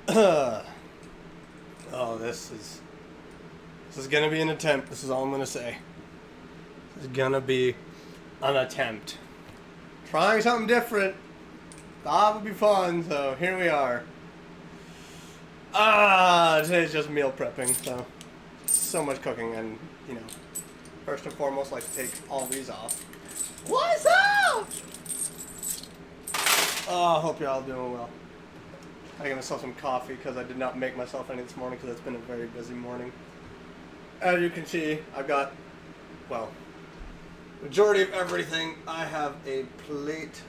Oh, this is gonna be an attempt. This is all I'm gonna say. This is gonna be an attempt. Trying something different. Thought it would be fun, so here we are. Today's just meal prepping, so much cooking, and first and foremost, like to take all these off. What's up? Oh, I hope you're all doing well. I got myself some coffee because I did not make myself any this morning because it's been a very busy morning. As you can see, I've got, well, majority of everything. I have a plate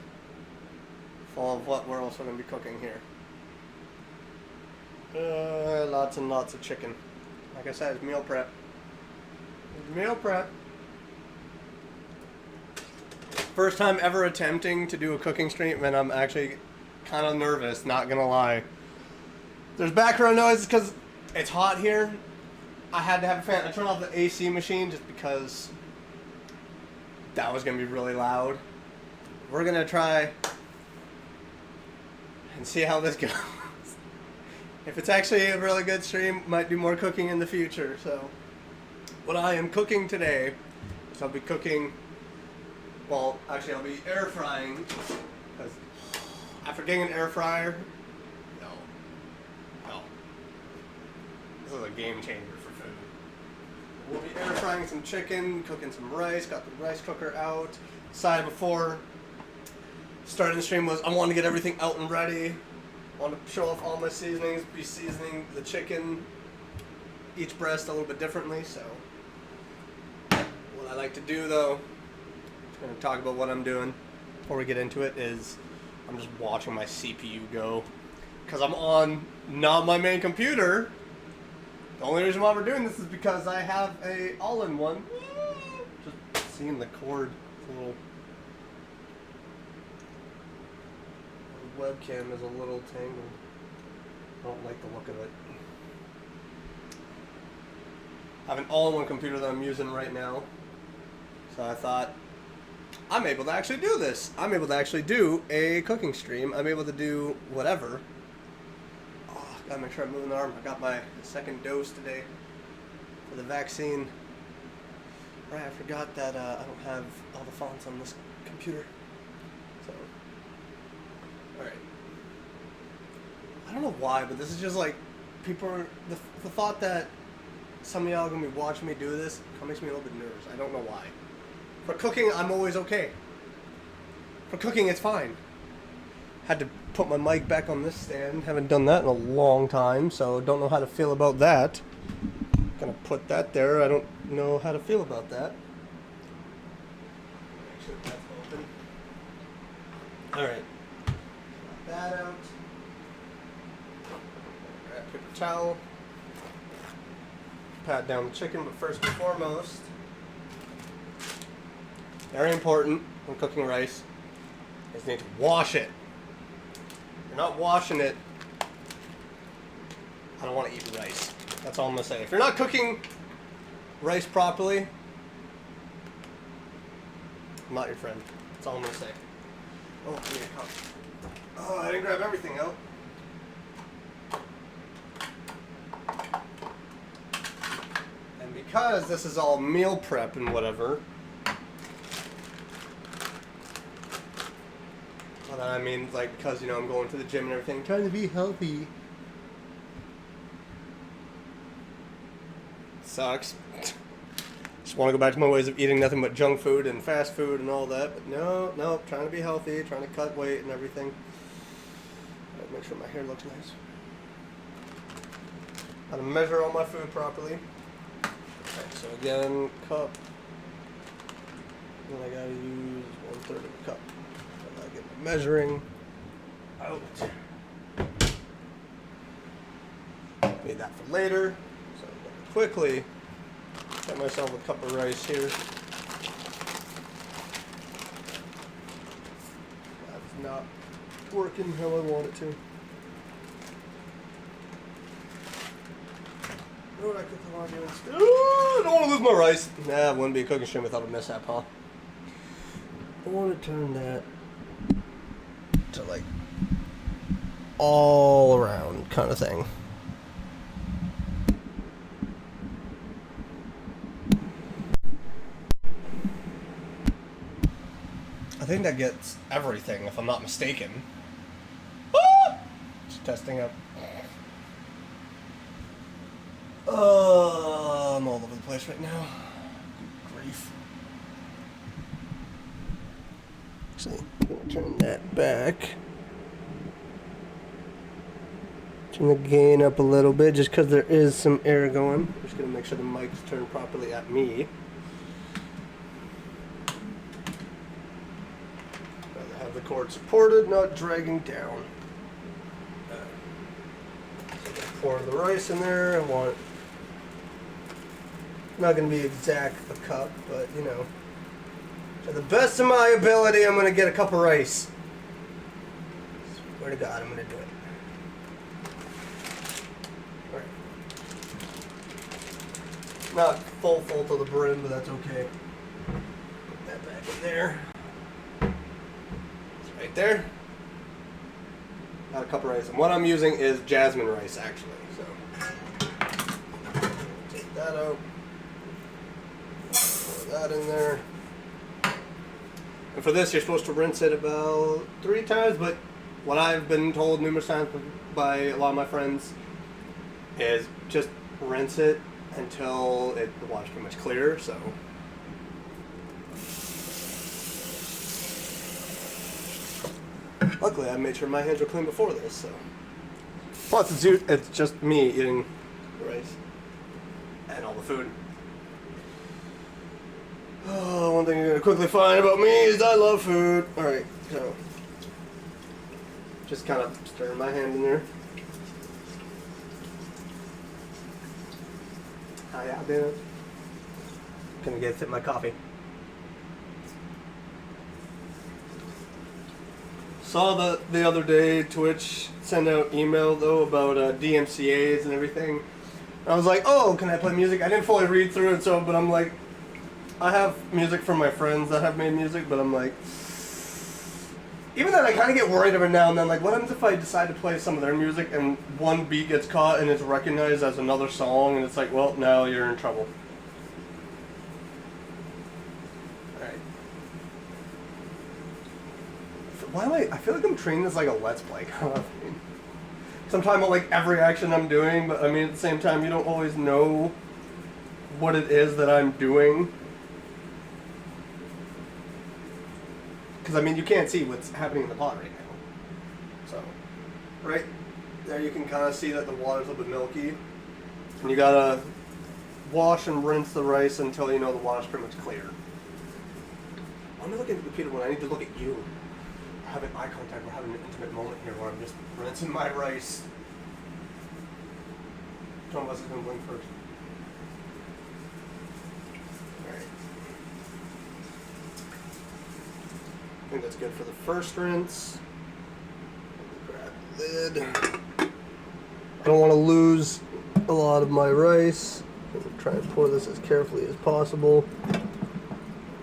full of what we're also going to be cooking here. Lots and lots of chicken. Like I said, it's meal prep. It's meal prep. First time ever attempting to do a cooking stream, and I'm actually kind of nervous, not gonna lie. There's background noise because it's hot here. I had to have a fan. I turned off the AC machine just because that was gonna be really loud. We're gonna try and see how this goes. If it's actually a really good stream, might do more cooking in the future. So what I am cooking today is I'll be cooking, well, actually I'll be air frying, because after getting an air fryer, no. This is a game changer for food. We'll be air frying some chicken, cooking some rice, got the rice cooker out. Decided before starting the stream was I wanted to get everything out and ready. I wanted to show off all my seasonings, be seasoning the chicken, each breast a little bit differently, so. What I like to do though, I'm going to talk about what I'm doing before we get into it, is I'm just watching my CPU go. Because I'm on not my main computer. The only reason why we're doing this is because I have a all-in-one. Just seeing the cord. It's a little... The webcam is a little tangled. I don't like the look of it. I have an all-in-one computer that I'm using right now. So I thought, I'm able to actually do this. I'm able to actually do a cooking stream. I'm able to do whatever. Oh, gotta make sure I'm moving the arm. I got my second dose today for the vaccine. Right, I forgot that I don't have all the fonts on this computer. So, alright. I don't know why, but this is just like, people are, the thought that some of y'all are going to be watching me do this kind of makes me a little bit nervous. I don't know why. For cooking, I'm always okay. For cooking, it's fine. Had to put my mic back on this stand. Haven't done that in a long time, so don't know how to feel about that. Gonna put that there. I don't know how to feel about that. Make sure that's open. Alright. That out. Grab a paper towel. Pat down the chicken, but first and foremost, very important when cooking rice, is you need to wash it. If you're not washing it, I don't want to eat rice. That's all I'm going to say. If you're not cooking rice properly, I'm not your friend. That's all I'm going to say. Oh, I need a cup. Oh, I didn't grab everything out. And because this is all meal prep and whatever, I mean, like, because, I'm going to the gym and everything, trying to be healthy. Sucks. Just want to go back to my ways of eating nothing but junk food and fast food and all that, but no, trying to be healthy, trying to cut weight and everything. Gotta make sure my hair looks nice. Gotta measure all my food properly. Okay, so again, cup. And I gotta use 1/3 of a cup. Get my measuring out. Need that for later. So I'm gonna quickly get myself a cup of rice here. That's not working how I want it to. What would I cook the laundry instead? I don't want to lose my rice. Nah, it wouldn't be a cooking stream without a mishap, huh? I want to turn that to like all around kind of thing. I think that gets everything, if I'm not mistaken. Ah! Just testing up. I'm all over the place right now. Good grief. Actually, I'm gonna turn that back. Turn the gain up a little bit just because there is some air going. I'm just gonna make sure the mic's turned properly at me. Rather have the cord supported, not dragging down. So I'm gonna pour the rice in there. I want, not gonna be exact a cup, but you know, to the best of my ability, I'm gonna get a cup of rice. Swear to God, I'm gonna do it. Not full to the brim, but that's okay. Put that back in there. It's right there. Got a cup of rice. And what I'm using is jasmine rice, actually. So, take that out. Pour that in there. And for this, you're supposed to rinse it about 3 times, but what I've been told numerous times by a lot of my friends is just rinse it until the water's pretty much clear. So luckily I made sure my hands were clean before this. So plus it's just me eating the rice and all the food. Oh, one thing you're gonna quickly find about me is I love food. Alright, so just kind of stir my hand in there. How y'all doing? Gonna get a sip of my coffee. Saw the other day Twitch send out email though about DMCA's and everything. And I was like, oh, can I play music? I didn't fully read through it, but I'm like, I have music from my friends that have made music, but I'm like, even then I kind of get worried every now and then, like, what happens if I decide to play some of their music and one beat gets caught and it's recognized as another song, and it's like, well, now you're in trouble. Alright. Why I feel like I'm trained as like a Let's Play kind of thing. So I'm talking about like every action I'm doing, but I mean at the same time you don't always know what it is that I'm doing. Because, I mean, you can't see what's happening in the pot right now. So, right there you can kind of see that the water's a little bit milky. And you gotta wash and rinse the rice until you know the water's pretty much clear. Why am I looking at the computer when I need to look at you? We're having eye contact, we're having an intimate moment here where I'm just rinsing my rice. Which one of us is going to blink first? I think that's good for the first rinse. Grab the lid. I don't want to lose a lot of my rice. I'm going to try and pour this as carefully as possible.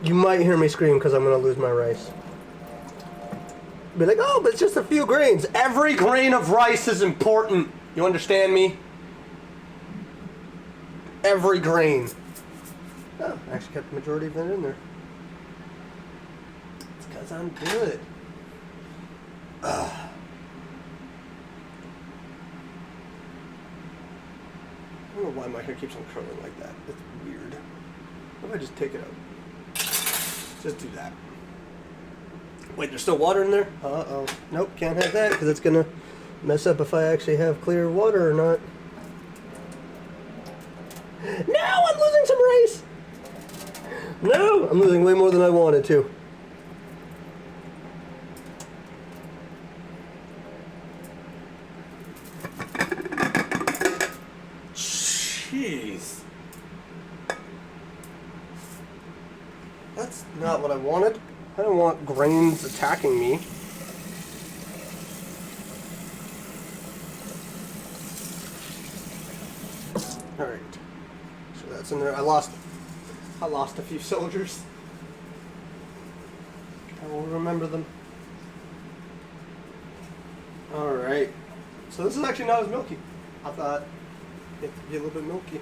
You might hear me scream because I'm going to lose my rice. Be like, oh, but it's just a few grains. Every grain of rice is important. You understand me? Every grain. Oh, I actually kept the majority of it in there. Because I'm good. I don't know why my hair keeps on curling like that. It's weird. What if I just take it out? Just do that. Wait, there's still water in there? Uh-oh. Nope, can't have that because it's going to mess up if I actually have clear water or not. No, I'm losing some rice! No, I'm losing way more than I wanted to. Jeez. That's not what I wanted. I don't want grains attacking me. Alright. So that's in there. I lost a few soldiers. I will remember them. Alright. So this is actually not as milky. I thought it'd be a little bit milky.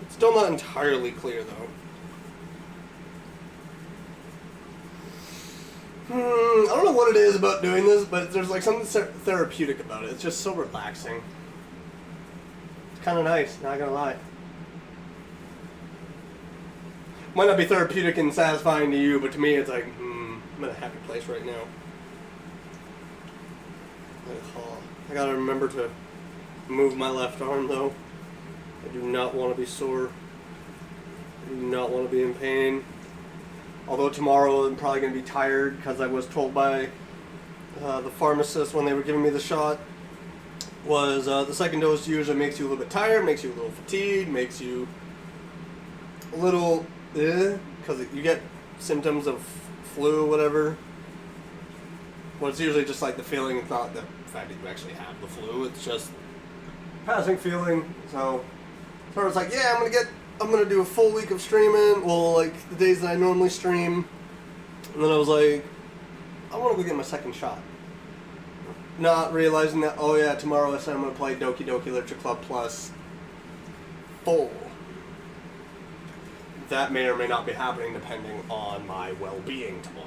It's still not entirely clear though. I don't know what it is about doing this, but there's like something therapeutic about it. It's just so relaxing. It's kind of nice, not gonna lie. Might not be therapeutic and satisfying to you, but to me it's like, I'm in a happy place right now. I gotta remember to move my left arm though. I do not want to be sore. I do not want to be in pain. Although tomorrow I'm probably going to be tired because I was told by the pharmacist when they were giving me the shot was the second dose usually makes you a little bit tired, makes you a little fatigued, makes you a little because you get symptoms of flu or whatever. Well, it's usually just like the feeling, it's not the fact that you actually have the flu, it's just passing feeling. So it's like, yeah, I'm gonna do a full week of streaming, well, like the days that I normally stream. And then I was like, I want to go get my second shot. Not realizing that, oh yeah, tomorrow I said I'm gonna play Doki Doki Literature Club Plus full. That may or may not be happening depending on my well-being tomorrow.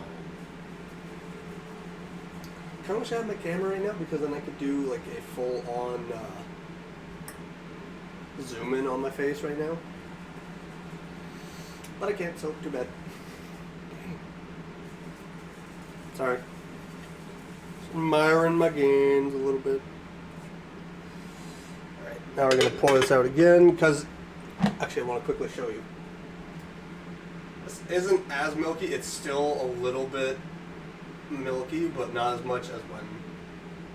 I kind of wish I had my camera right now because then I could do like a full-on zoom in on my face right now. But I can't, so too bad. Sorry. Just admiring my gains a little bit. Alright, now we're going to pour this out again because actually I want to quickly show you. This isn't as milky, it's still a little bit milky, but not as much as when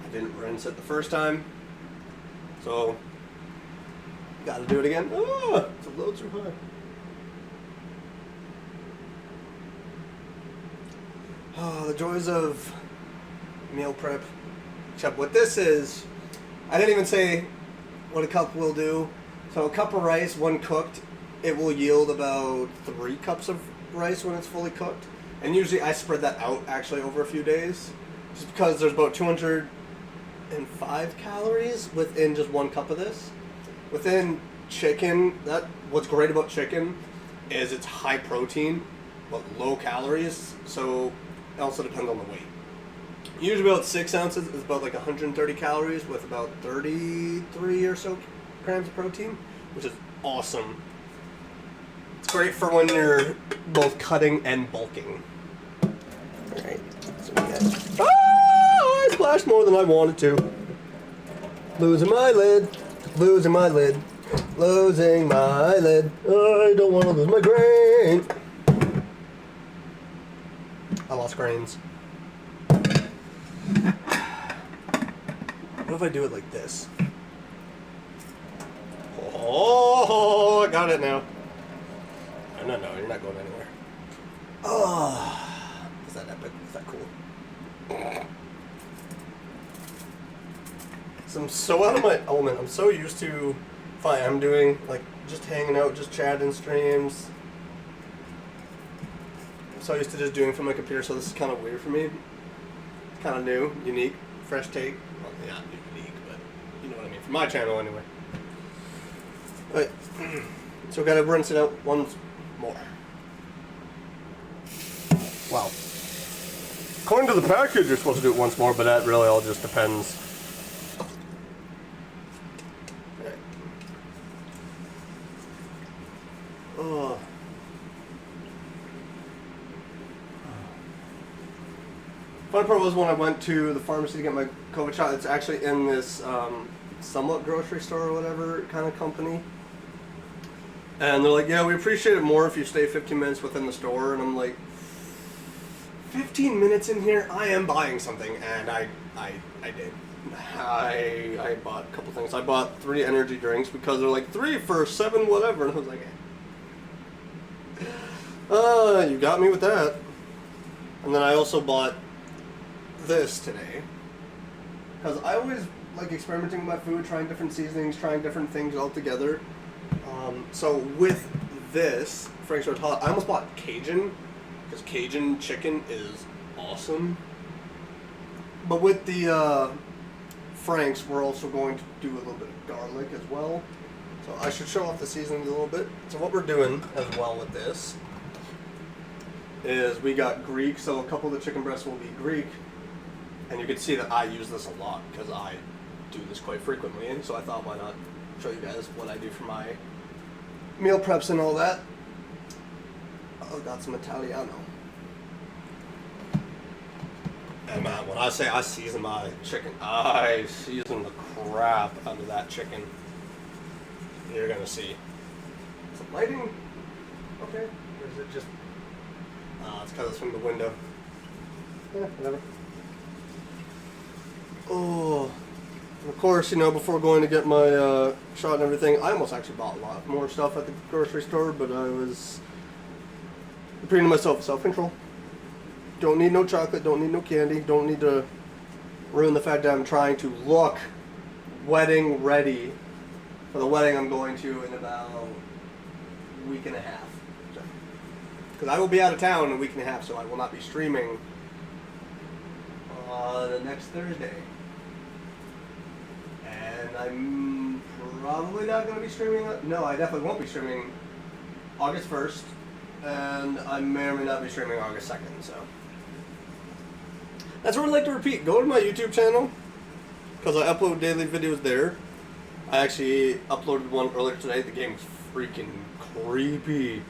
I didn't rinse it the first time. So, gotta do it again. Oh, it's a little too high. Oh, the joys of meal prep. Except what this is, I didn't even say what a cup will do. So a cup of rice, when cooked, it will yield about 3 cups of rice when it's fully cooked. And usually I spread that out actually over a few days. Just because there's about 205 calories within just 1 cup of this. Within chicken, what's great about chicken is it's high protein, but low calories. So it also depends on the weight. Usually about 6 ounces is about like 130 calories with about 33 or so grams of protein, which is awesome. It's great for when you're both cutting and bulking. Alright, so we got... I splashed more than I wanted to. Losing my lid. Losing my lid. Losing my lid. I don't want to lose my grain. I lost grains. What if I do it like this? Oh, I got it now. No, you're not going anywhere. Oh, is that epic? Is that cool? So I'm so out of my element. I'm so used to if I am doing like just hanging out, just chatting streams. I'm so used to just doing from my computer, so this is kind of weird for me. It's kind of new, unique, fresh take. Well, yeah, unique, but you know what I mean. For my channel, anyway. But so gotta rinse it out once more. Wow. According to the package, you're supposed to do it once more, but that really all just depends. Right. Oh. Fun part was when I went to the pharmacy to get my COVID shot. It's actually in this somewhat grocery store or whatever kind of company. And they're like, yeah, we appreciate it more if you stay 15 minutes within the store. And I'm like, 15 minutes in here? I am buying something. And I did. I bought a couple things. I bought 3 energy drinks because they're like 3 for $7 whatever. And I was like, you got me with that. And then I also bought this today. Because I always like experimenting with my food, trying different seasonings, trying different things all together. So with this Frank's Red Hot, I almost bought Cajun because Cajun chicken is awesome. But with the Franks, we're also going to do a little bit of garlic as well. So I should show off the seasoning a little bit. So what we're doing as well with this is we got Greek, so a couple of the chicken breasts will be Greek. And you can see that I use this a lot because I do this quite frequently. And so I thought, why not show you guys what I do for my meal preps and all that. Oh, got some Italiano. And man, when I say I season my chicken, I season the crap out of that chicken. You're gonna see. Is the lighting okay? Or is it just... it's because it's from the window. Yeah, whatever. Oh, and of course, you know, before going to get my shot and everything, I almost actually bought a lot more stuff at the grocery store, but I was repeating to myself, self-control. Don't need no chocolate, don't need no candy, don't need to ruin the fact that I'm trying to look wedding ready for the wedding I'm going to in about a week and a half. Because I will be out of town in a week and a half, so I will not be streaming the next Thursday. And I'm probably not going to be streaming, no, I definitely won't be streaming August 1st, and I may or may not be streaming August 2nd, so. That's what I'd like to repeat. Go to my YouTube channel, because I upload daily videos there. I actually uploaded one earlier today. The game was freaking creepy.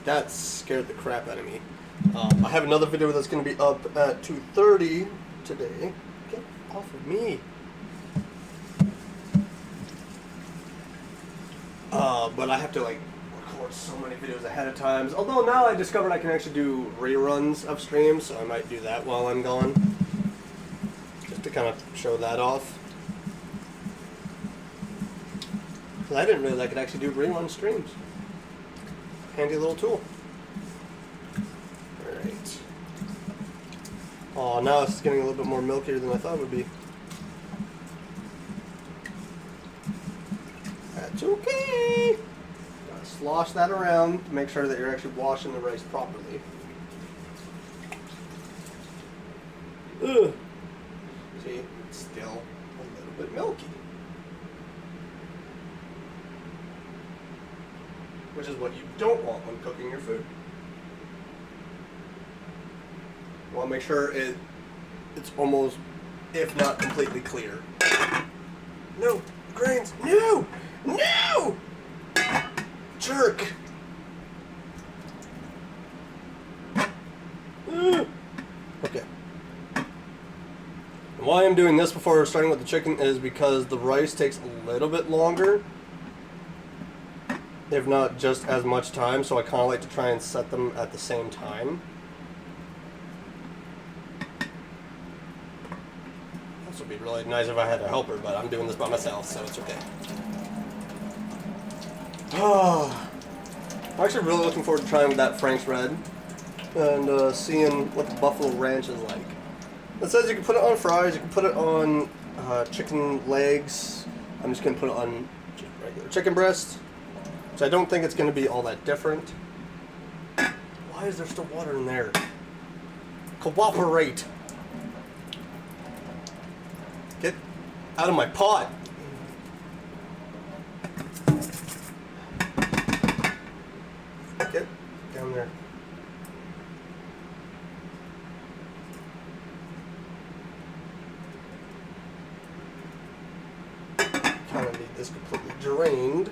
That scared the crap out of me. I have another video that's going to be up at 2:30 today. Get off of me. But I have to like record so many videos ahead of time. Although now I discovered I can actually do reruns of streams, so I might do that while I'm gone. Just to kind of show that off. Because I didn't realize I could actually do rerun streams. Handy little tool. Alright. Oh, now it's getting a little bit more milkier than I thought it would be. That's okay. Gotta slosh that around to make sure that you're actually washing the rice properly. Ugh. See, it's still a little bit milky. Which is what you don't want when cooking your food. You want to make sure it's almost, if not completely clear. No, grains, no! No! Jerk! Okay. And why I'm doing this before starting with the chicken is because the rice takes a little bit longer, if not just as much time, so I kind of like to try and set them at the same time. This would be really nice if I had a helper, but I'm doing this by myself, so it's okay. Oh, I'm actually really looking forward to trying that Frank's Red and seeing what the Buffalo Ranch is like. It says you can put it on fries, you can put it on chicken legs. I'm just going to put it on regular chicken breast. So I don't think it's going to be all that different. Why is there still water in there? Cooperate. Get out of my pot. Get down there. Kind of need this completely drained.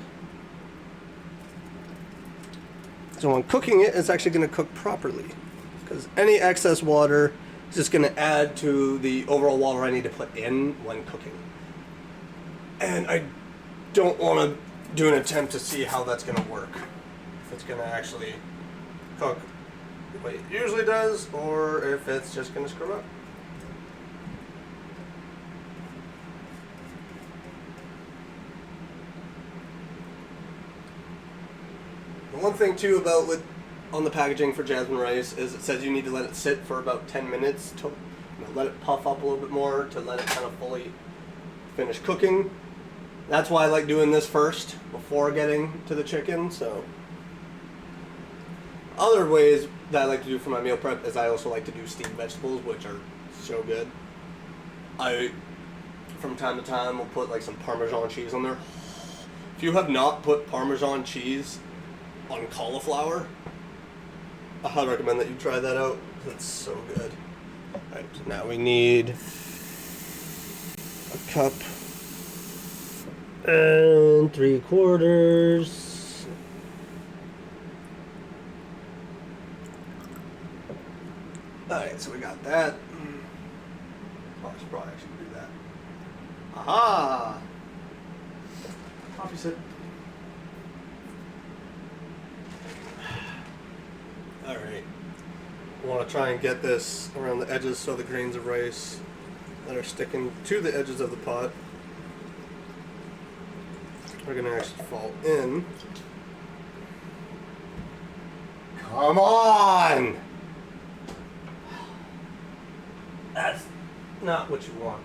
So when cooking it, it's actually going to cook properly. Because any excess water is just going to add to the overall water I need to put in when cooking. And I don't want to do an attempt to see how that's going to work. If it's going to actually cook the way it usually does, or if it's just going to screw up. One thing too about on the packaging for jasmine rice is it says you need to let it sit for about 10 minutes to let it puff up a little bit more, to let it kind of fully finish cooking. That's why I like doing this first before getting to the chicken. So other ways that I like to do for my meal prep is I also like to do steamed vegetables, which are so good. I, from time to time, will put like some Parmesan cheese on there. If you have not put Parmesan cheese on cauliflower, I highly recommend that you try that out. It's so good. Alright, so now we need a cup and 3/4. Alright, so we got that. Oh, I should probably actually do that. Aha! Coffee sip. Alright. We want to try and get this around the edges so the grains of rice that are sticking to the edges of the pot are going to actually fall in. Come on! That's not what you want.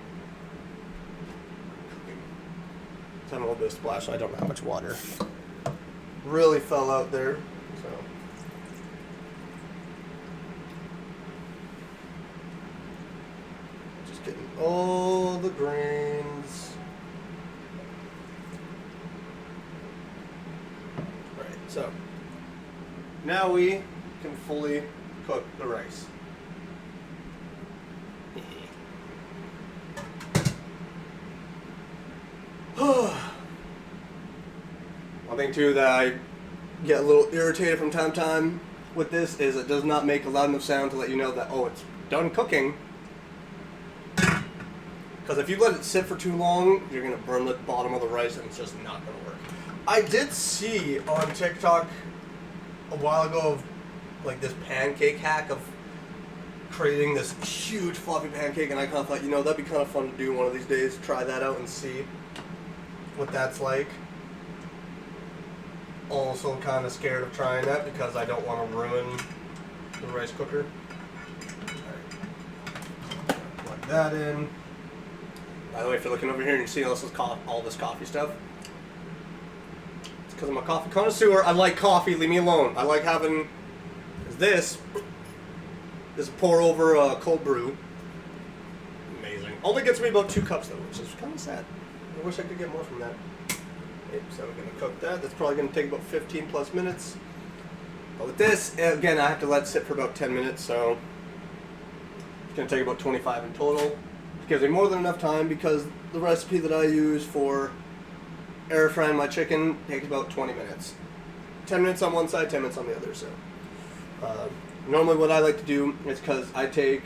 It's having a little bit of splash, so I don't know how much water really fell out there. So just getting all the grains. Right, so now we can fully cook the rice. One thing too that I get a little irritated from time to time with this is it does not make a loud enough sound to let you know that, oh, it's done cooking. Because if you let it sit for too long, you're going to burn the bottom of the rice and it's just not going to work. I did see on TikTok a while ago of like this pancake hack of creating this huge fluffy pancake, and I kind of thought, you know, that'd be kind of fun to do one of these days, try that out and see what that's like. Also kind of scared of trying that because I don't want to ruin the rice cooker. Alright. Plug that in. By the way, if you're looking over here and you see all this coffee stuff, it's because I'm a coffee connoisseur. I like coffee, leave me alone. I like having this is pour over a cold brew. Amazing. Only gets me about 2 cups though, which is kind of sad. I wish I could get more from that. Okay, so we're going to cook that. That's probably going to take about 15 plus minutes. But with this, again, I have to let it sit for about 10 minutes, so it's going to take about 25 in total. It gives me more than enough time because the recipe that I use for air frying my chicken takes about 20 minutes. 10 minutes on one side, 10 minutes on the other. So normally what I like to do is, because I take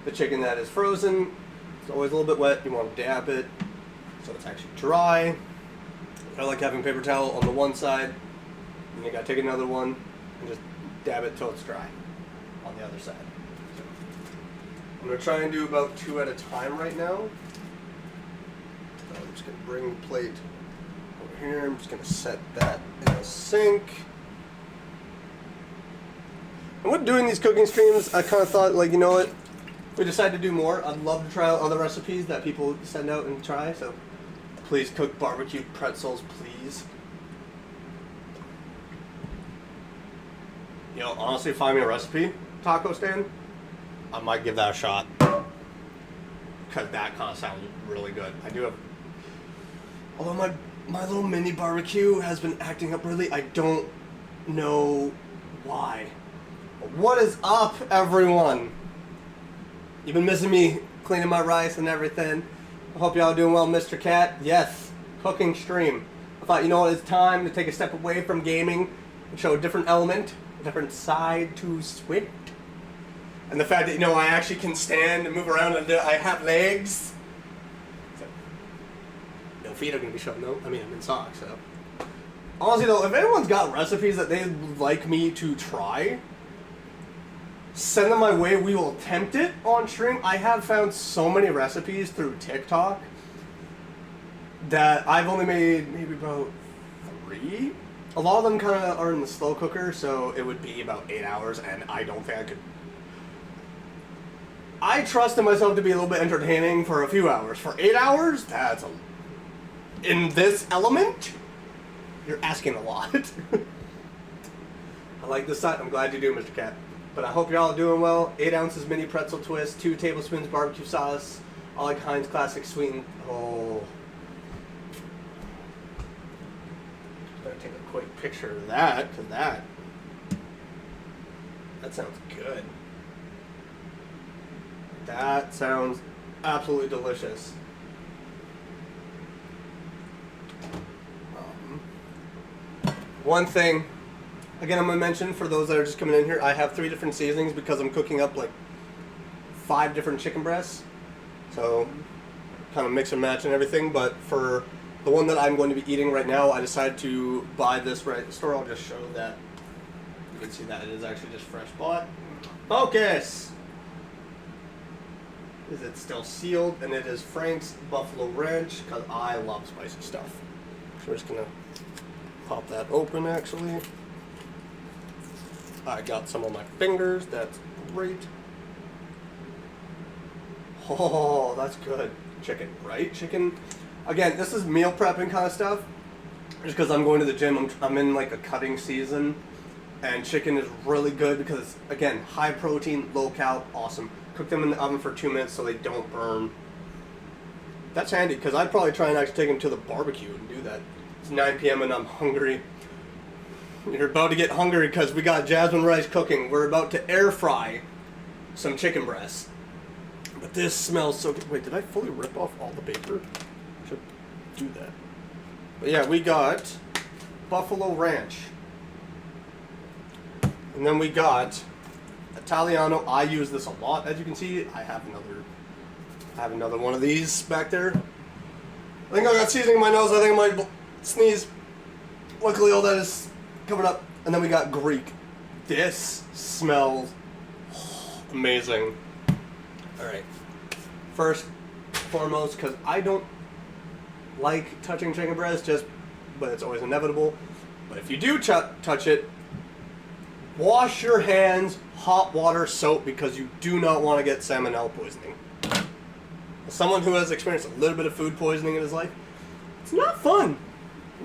the chicken that is frozen, it's always a little bit wet, you want to dab it so it's actually dry. I like having paper towel on the one side, and you gotta take another one and just dab it till it's dry on the other side. So I'm gonna try and do about 2 at a time right now. So I'm just gonna bring the plate over here. I'm just gonna set that in a sink. And with doing these cooking streams, I kind of thought, like, you know what? If we decide to do more, I'd love to try out other recipes that people send out and try. So please cook barbecue pretzels, please. You know, honestly, find me a recipe taco stand, I might give that a shot. Because that kind of sounds really good. I do have... Although my little mini barbecue has been acting up really, I don't know why. What is up, everyone? You've been missing me cleaning my rice and everything. I hope y'all are doing well, Mr. Cat. Yes, cooking stream. I thought, you know what, it's time to take a step away from gaming and show a different element, a different side to Swift. And the fact that, you know, I actually can stand and move around and I have legs. So, no feet are going to be shown, though. I mean, I'm in socks, so. Honestly, though, if anyone's got recipes that they'd like me to try, send them my way. We will attempt it on stream. I have found so many recipes through TikTok that I've only made maybe about 3. A lot of them kind of are in the slow cooker, so it would be about 8 hours, and I don't think I could. I trusted myself to be a little bit entertaining for a few hours. For 8 hours, that's a... In this element, you're asking a lot. I like this side. I'm glad you do, Mr. Cat. But I hope you're all doing well. 8 ounces mini pretzel twist, 2 tablespoons barbecue sauce, I like Heinz Classic sweetened. Oh. Better take a quick picture of that, because that sounds good. That sounds absolutely delicious. One thing, again, I'm going to mention for those that are just coming in here, I have 3 different seasonings because I'm cooking up like 5 different chicken breasts. So, kind of mix and match and everything. But for the one that I'm going to be eating right now, I decided to buy this right at the store. I'll just show that. You can see that it is actually just fresh bought. Focus! Is it still sealed? And it is Frank's Buffalo Ranch, because I love spicy stuff. So we're just going to pop that open, actually. I got some on my fingers. That's great. Oh, that's good. Chicken, right? Chicken. Again, this is meal prepping kind of stuff. Just because I'm going to the gym, I'm in like a cutting season. And chicken is really good because, again, high protein, low cal, awesome. Cook them in the oven for 2 minutes so they don't burn. That's handy because I'd probably try and actually take them to the barbecue and do that. It's 9 p.m. and I'm hungry. You're about to get hungry because we got jasmine rice cooking. We're about to air fry some chicken breasts. But this smells so good. Wait, did I fully rip off all the paper? I should do that. But yeah, we got Buffalo Ranch. And then we got Italiano. I use this a lot. As you can see, I have another one of these back there. I think I got seasoning in my nose. I think I might sneeze. Luckily, all that is covered up. And then we got Greek. This smells amazing. Alright. First, foremost, because I don't like touching chicken breast, but it's always inevitable. But if you do touch it, wash your hands, hot water, soap, because you do not want to get salmonella poisoning. As someone who has experienced a little bit of food poisoning in his life, it's not fun.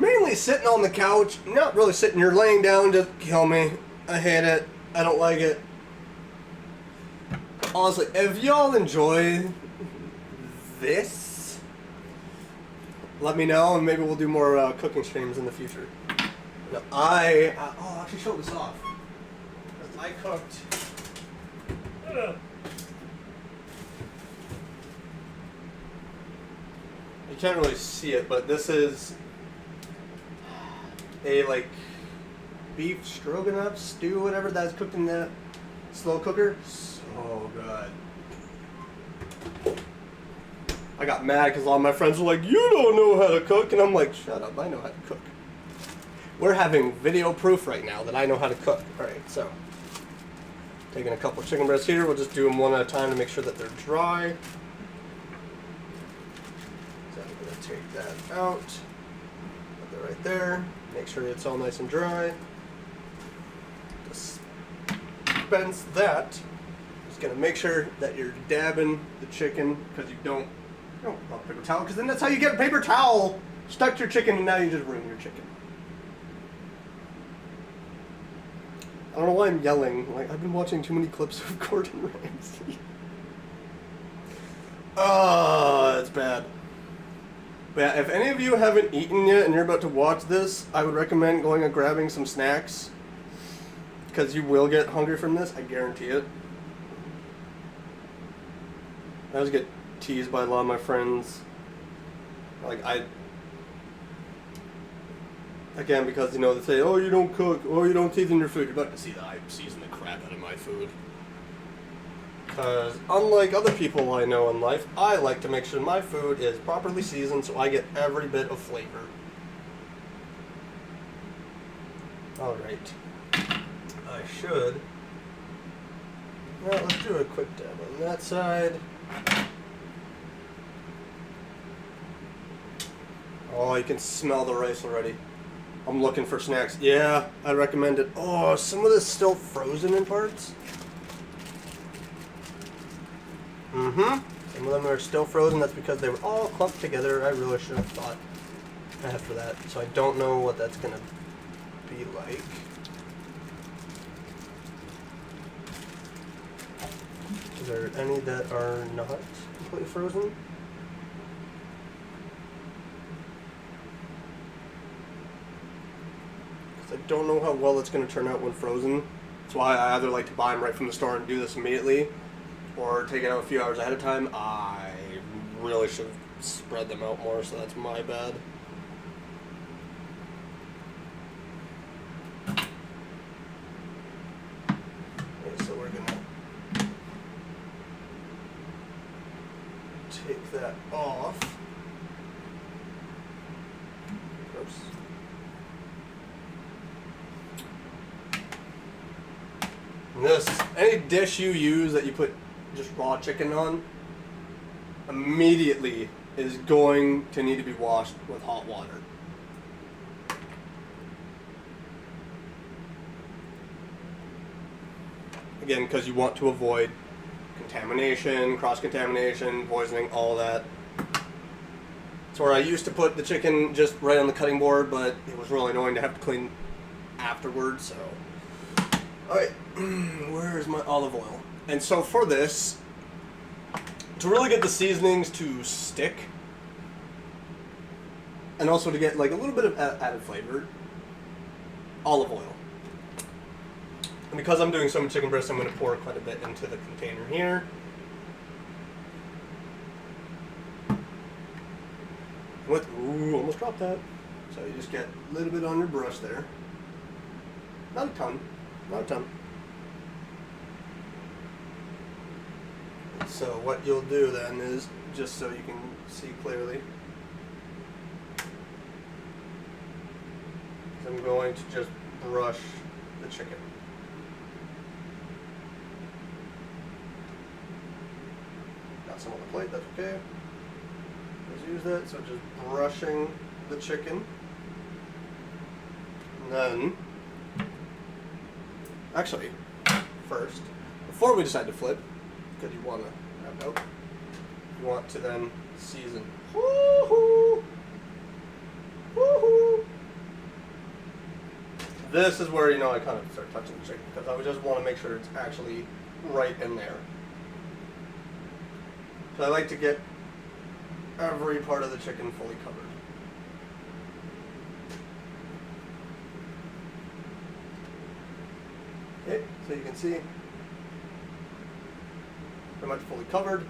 Mainly sitting on the couch, not really sitting, you're laying down, just kill me. I hate it. I don't like it. Honestly, if y'all enjoy this, let me know, and maybe we'll do more cooking streams in the future. Now, I'll actually show this off. I cooked. You can't really see it, but this is a beef stroganoff stew, whatever that's cooked in the slow cooker. So good. I got mad because a lot of my friends were like, "You don't know how to cook," and I'm like, "Shut up! I know how to cook." We're having video proof right now that I know how to cook. All right, so. Taking a couple of chicken breasts here, we'll just do them one at a time to make sure that they're dry. So I'm going to take that out, put that right there, make sure it's all nice and dry. Dispense that. Just going to make sure that you're dabbing the chicken because you don't want paper towel, because then that's how you get a paper towel stuck to your chicken and now you just ruin your chicken. I don't know why I'm yelling. I've been watching too many clips of Gordon Ramsay. Oh, it's bad. But yeah, if any of you haven't eaten yet and you're about to watch this, I would recommend going and grabbing some snacks. Because you will get hungry from this, I guarantee it. I always get teased by a lot of my friends. Again, because, they say, "Oh, you don't cook, oh, you don't season your food." You're about to see that I season the crap out of my food. Because, unlike other people I know in life, I like to make sure my food is properly seasoned so I get every bit of flavor. Alright. I should. Well, let's do a quick dab on that side. Oh, you can smell the rice already. I'm looking for snacks. Yeah, I recommend it. Oh, some of this is still frozen in parts. Some of them are still frozen. That's because they were all clumped together. I really should have thought ahead for that. So I don't know what that's going to be like. Is there any that are not completely frozen? Because I don't know how well it's going to turn out when frozen. That's why I either like to buy them right from the store and do this immediately, or take it out a few hours ahead of time. I really should have spread them out more, so that's my bad. Okay, so we're gonna take that off. Oops. And this, any dish you use that you put just raw chicken on, immediately is going to need to be washed with hot water. Again, because you want to avoid contamination, cross-contamination, poisoning, all that. That's where I used to put the chicken just right on the cutting board, but it was really annoying to have to clean afterwards, so. Alright, where's my olive oil? And so for this, to really get the seasonings to stick, and also to get like a little bit of added flavor, olive oil. And because I'm doing so much chicken breast, I'm going to pour quite a bit into the container here. Ooh, almost dropped that. So you just get a little bit on your brush there. Not a ton. Not a ton. So what you'll do then is, just so you can see clearly, I'm going to just brush the chicken. Got some on the plate, that's okay. Let's use that, so just brushing the chicken. And then, actually, first, before we decide to flip, because you want to have out, you want to then season. Woohoo! Woohoo! This is where, I kind of start touching the chicken, because I would just want to make sure it's actually right in there. So I like to get every part of the chicken fully covered. Okay, so you can see, pretty much fully covered.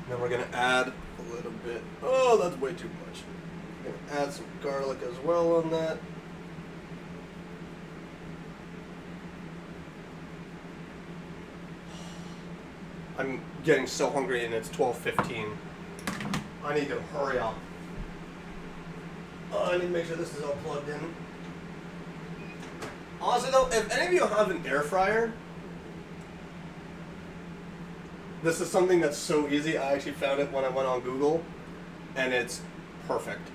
Then we're going to add a little bit, oh that's way too much. We're going to add some garlic as well on that. I'm getting so hungry and it's 12:15. I need to hurry up. I need to make sure this is all plugged in. Honestly though, if any of you have an air fryer, this is something that's so easy. I actually found it when I went on Google, and it's perfect.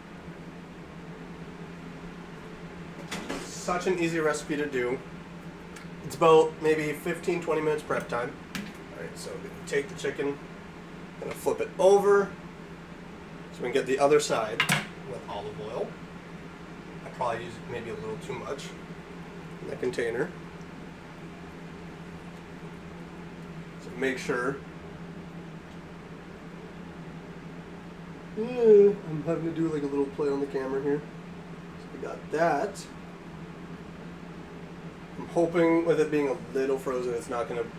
Such an easy recipe to do. It's about maybe 15-20 minutes prep time. Alright, so I'm going to take the chicken, going to flip it over, so we can get the other side with olive oil. I probably used maybe a little too much in the container. So make sure. Yeah, I'm having to do like a little play on the camera here. So we got that. I'm hoping with it being a little frozen, it's not going to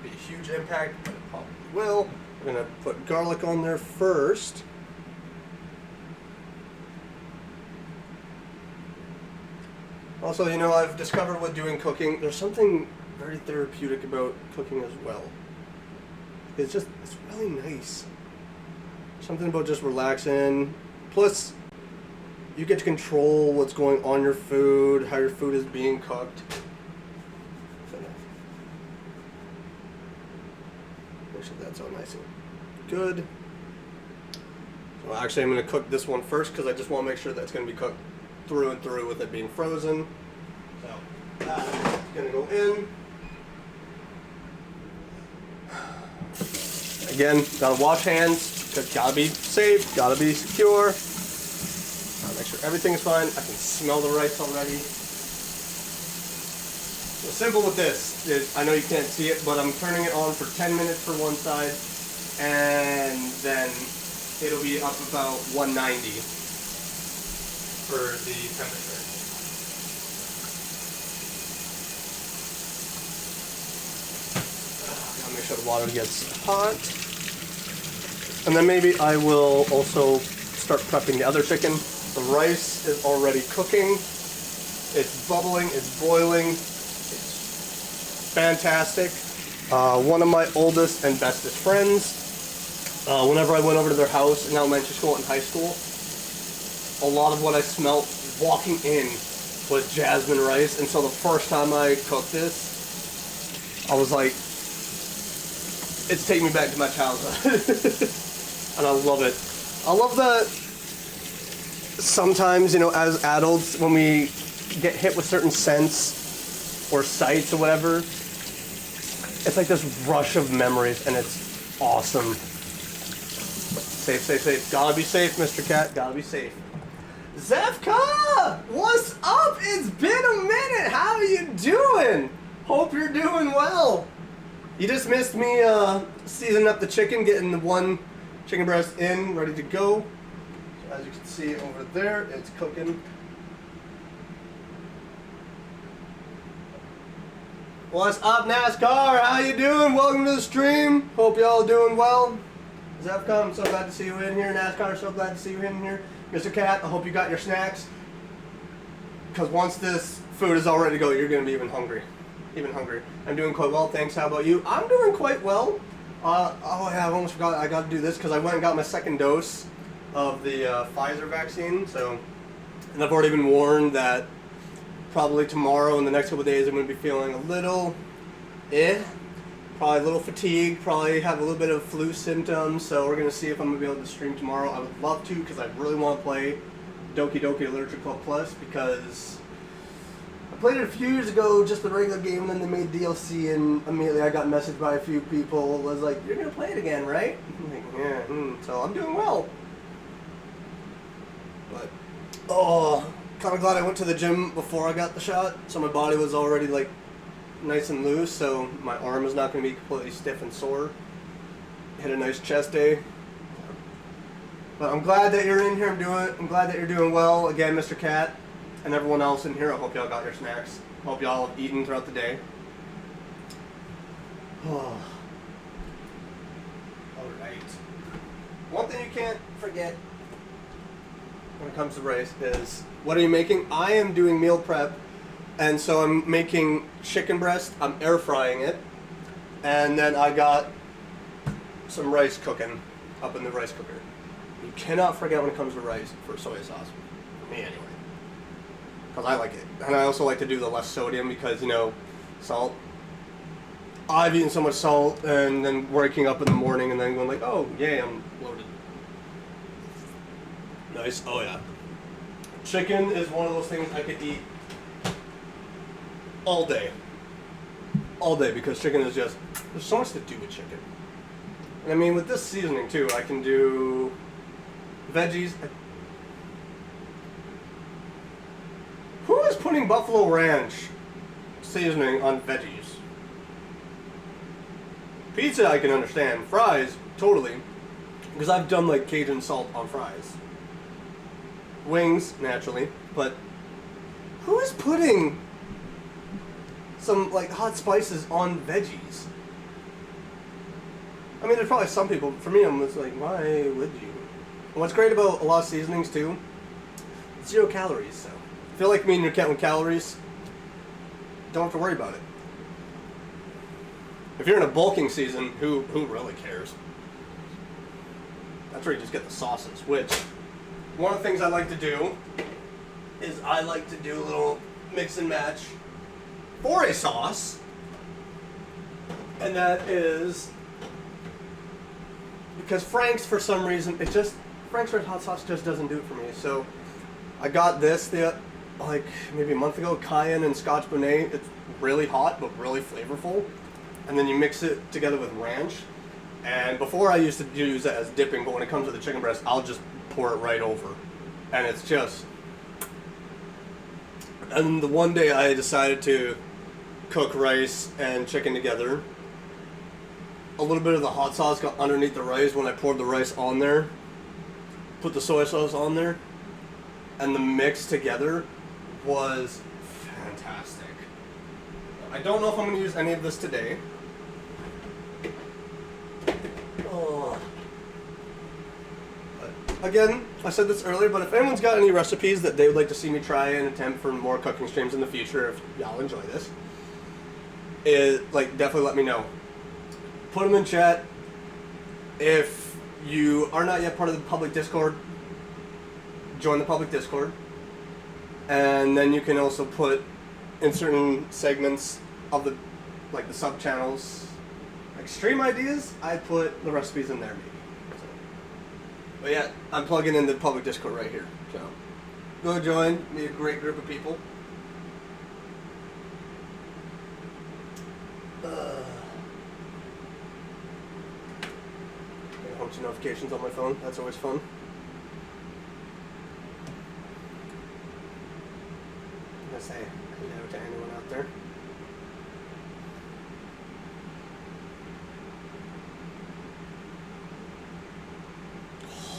be a huge impact, but it probably will. We're going to put garlic on there first. Also, I've discovered with doing cooking, there's something very therapeutic about cooking as well. It's really nice. Something about just relaxing. Plus, you get to control what's going on your food, how your food is being cooked. Make sure that's all nice and good. So actually I'm going to cook this one first because I just want to make sure that it's going to be cooked through and through with it being frozen. So that's going to go in. Again, gotta wash hands, gotta be safe, gotta be secure. Gotta make sure everything is fine. I can smell the rice already. Simple with this is, I know you can't see it, but I'm turning it on for 10 minutes for one side, and then it'll be up about 190 for the temperature. Gotta make sure the water gets hot. And then maybe I will also start prepping the other chicken. The rice is already cooking. It's bubbling, it's boiling. It's fantastic. One of my oldest and bestest friends, whenever I went over to their house in elementary school and high school, a lot of what I smelt walking in was jasmine rice. And so the first time I cooked this, I was like, it's taking me back to my childhood. And I love it. I love that sometimes, you know, as adults, when we get hit with certain scents or sights or whatever, it's like this rush of memories, and it's awesome. Safe, safe, safe. Gotta be safe, Mr. Cat. Gotta be safe. Zefka! What's up? It's been a minute. How are you doing? Hope you're doing well. You just missed me seasoning up the chicken, getting the one chicken breast in, ready to go. So as you can see over there, it's cooking. What's up, NASCAR? How you doing? Welcome to the stream. Hope y'all doing well. Zefka, I'm so glad to see you in here. NASCAR, so glad to see you in here. Mr. Cat, I hope you got your snacks. Because once this food is all ready to go, you're going to be even hungry. Even hungry. I'm doing quite well, thanks. How about you? I'm doing quite well. Oh yeah, I almost forgot I got to do this because I went and got my second dose of the Pfizer vaccine. So, and I've already been warned that probably tomorrow and the next couple of days I'm going to be feeling a little probably a little fatigued, probably have a little bit of flu symptoms. So we're going to see if I'm going to be able to stream tomorrow. I would love to because I really want to play Doki Doki Literature Club Plus because I played it a few years ago, just the regular game, and then they made DLC, and immediately I got messaged by a few people. It was like, you're going to play it again, right? I'm like, yeah, so I'm doing well. But, kind of glad I went to the gym before I got the shot, so my body was already, like, nice and loose, so my arm is not going to be completely stiff and sore. Hit a nice chest day. But I'm glad that you're in here. I'm glad that you're doing well. Again, Mr. Cat. And everyone else in here, I hope y'all got your snacks. Hope y'all have eaten throughout the day. Oh. Alright. One thing you can't forget when it comes to rice is, what are you making? I am doing meal prep, and so I'm making chicken breast. I'm air frying it, and then I got some rice cooking up in the rice cooker. You cannot forget when it comes to rice for soy sauce. For me, anyway. Because I like it. And I also like to do the less sodium because, you know, salt. I've eaten so much salt and then waking up in the morning and then going like, oh, yay, I'm loaded. Nice. Oh, yeah. Chicken is one of those things I could eat all day. All day, because chicken is just, there's so much to do with chicken. And I mean, with this seasoning too, I can do veggies. Who is putting Buffalo Ranch seasoning on veggies? Pizza I can understand. Fries, totally. Because I've done like Cajun salt on fries. Wings, naturally. But who is putting some like hot spices on veggies? I mean, there's probably some people. For me, I'm just like, why would you? And what's great about a lot of seasonings too, 0 calories, so. I feel like me and your cat with calories, don't have to worry about it. If you're in a bulking season, who really cares? That's where you just get the sauces, which, one of the things I like to do is I like to do a little mix and match for a sauce. And that is because Frank's, for some reason, Frank's Red Hot Sauce just doesn't do it for me. So I got this like maybe a month ago, cayenne and Scotch Bonnet. It's really hot but really flavorful, and then you mix it together with ranch. And before I used to use that as dipping, but when it comes to the chicken breast, I'll just pour it right over, and it's just. And the one day I decided to cook rice and chicken together. A little bit of the hot sauce got underneath the rice when I poured the rice on there. Put the soy sauce on there. And the mix together was fantastic. I don't know if I'm going to use any of this today. Oh. But again, I said this earlier, but if anyone's got any recipes that they would like to see me try and attempt for more cooking streams in the future, if y'all enjoy this, definitely let me know. Put them in chat. If you are not yet part of the public Discord, join the public Discord. And then you can also put in certain segments of the sub channels, like stream ideas, I put the recipes in there maybe. So. But yeah, I'm plugging in the public Discord right here. So go join, meet a great group of people. A bunch of notifications on my phone. That's always fun. I'm gonna say hello to anyone out there.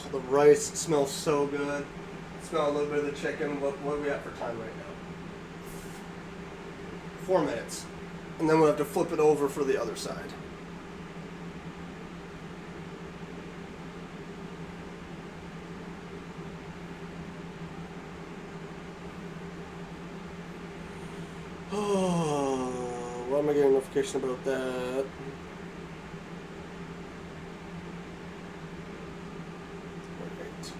Oh, the rice smells so good. Smell a little bit of the chicken. What are we at for time right now? 4 minutes. And then we'll have to flip it over for the other side. Oh, why am I getting a notification about that? Alright.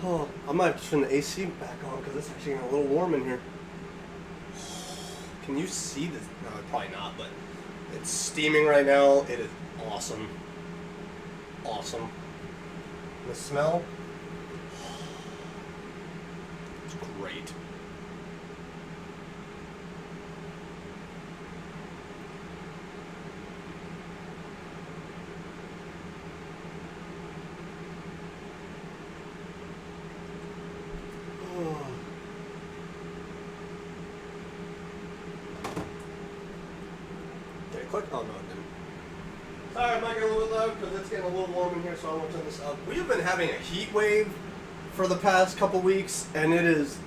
Oh, I might have to turn the AC back on because it's actually getting a little warm in here. Can you see this? No, probably not, but it's steaming right now. It is awesome. Awesome. The smell? It's great. Click? Oh no, it didn't. Sorry, I might get a little bit loud because it's getting a little warm in here, so I want to turn this up. We've been having a heat wave for the past couple weeks, and it is.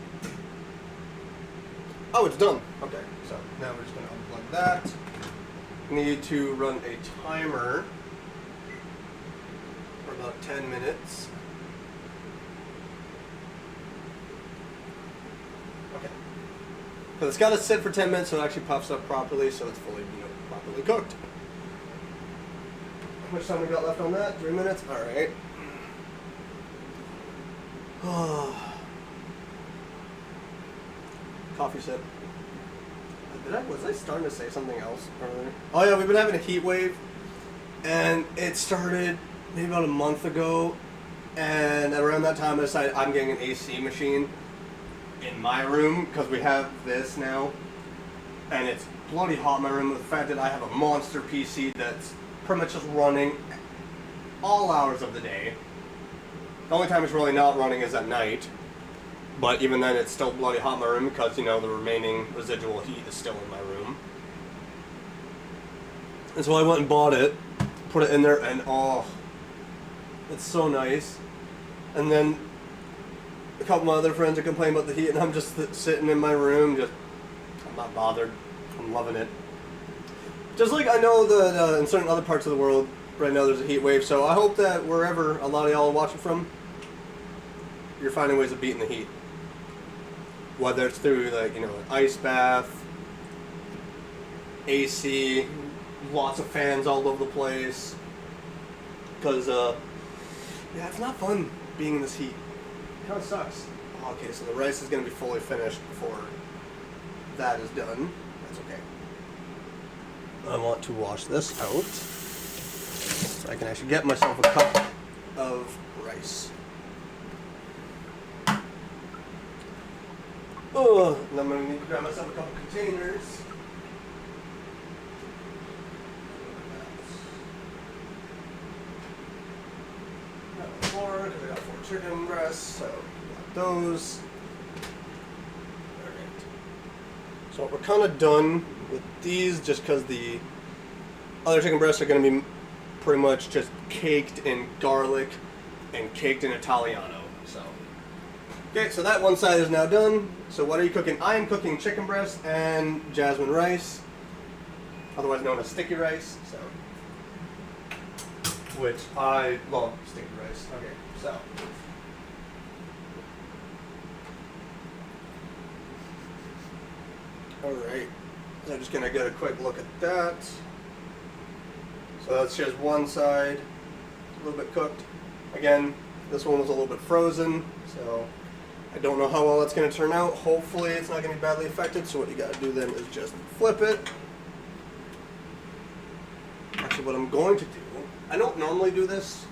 Oh, it's done. Okay, so now we're just going to unplug that. Need to run a timer for about 10 minutes. Okay. But it's got to sit for 10 minutes so it actually puffs up properly, so it's fully, properly cooked. How much time we got left on that? 3 minutes? Alright. Coffee sip. Was I starting to say something else earlier? Oh yeah, we've been having a heat wave, and it started maybe about a month ago, and around that time I decided I'm getting an AC machine in my room, because we have this now, and it's bloody hot in my room with the fact that I have a monster PC that's pretty much just running all hours of the day. The only time it's really not running is at night, but even then it's still bloody hot in my room because, the remaining residual heat is still in my room. And so I went and bought it, put it in there, and oh, it's so nice. And then a couple of my other friends are complaining about the heat, and I'm just sitting in my room, I'm not bothered. I'm loving it. Just like I know that in certain other parts of the world right now there's a heat wave, so I hope that wherever a lot of y'all are watching from, you're finding ways of beating the heat. Whether it's through an ice bath, AC, lots of fans all over the place. Because yeah, it's not fun being in this heat. It kind of sucks. Okay, so the rice is going to be fully finished before that is done. That's okay. I want to wash this out so I can actually get myself a cup of rice. Oh, and I'm going to need to grab myself a couple containers. 4 because I got 4 chicken breasts, so got those. Alright. So we're kind of done with these just because the other chicken breasts are going to be pretty much just caked in garlic and caked in Italiano. So, okay, so that one side is now done. So what are you cooking? I am cooking chicken breast and jasmine rice, otherwise known as sticky rice. So, which I love sticky rice. Okay, so. Alright, so I'm just going to get a quick look at that. So that's just one side, a little bit cooked. Again, this one was a little bit frozen, so I don't know how well that's going to turn out. Hopefully it's not going to be badly affected, so what you got to do then is just flip it. Actually, what I'm going to do, I don't normally do this.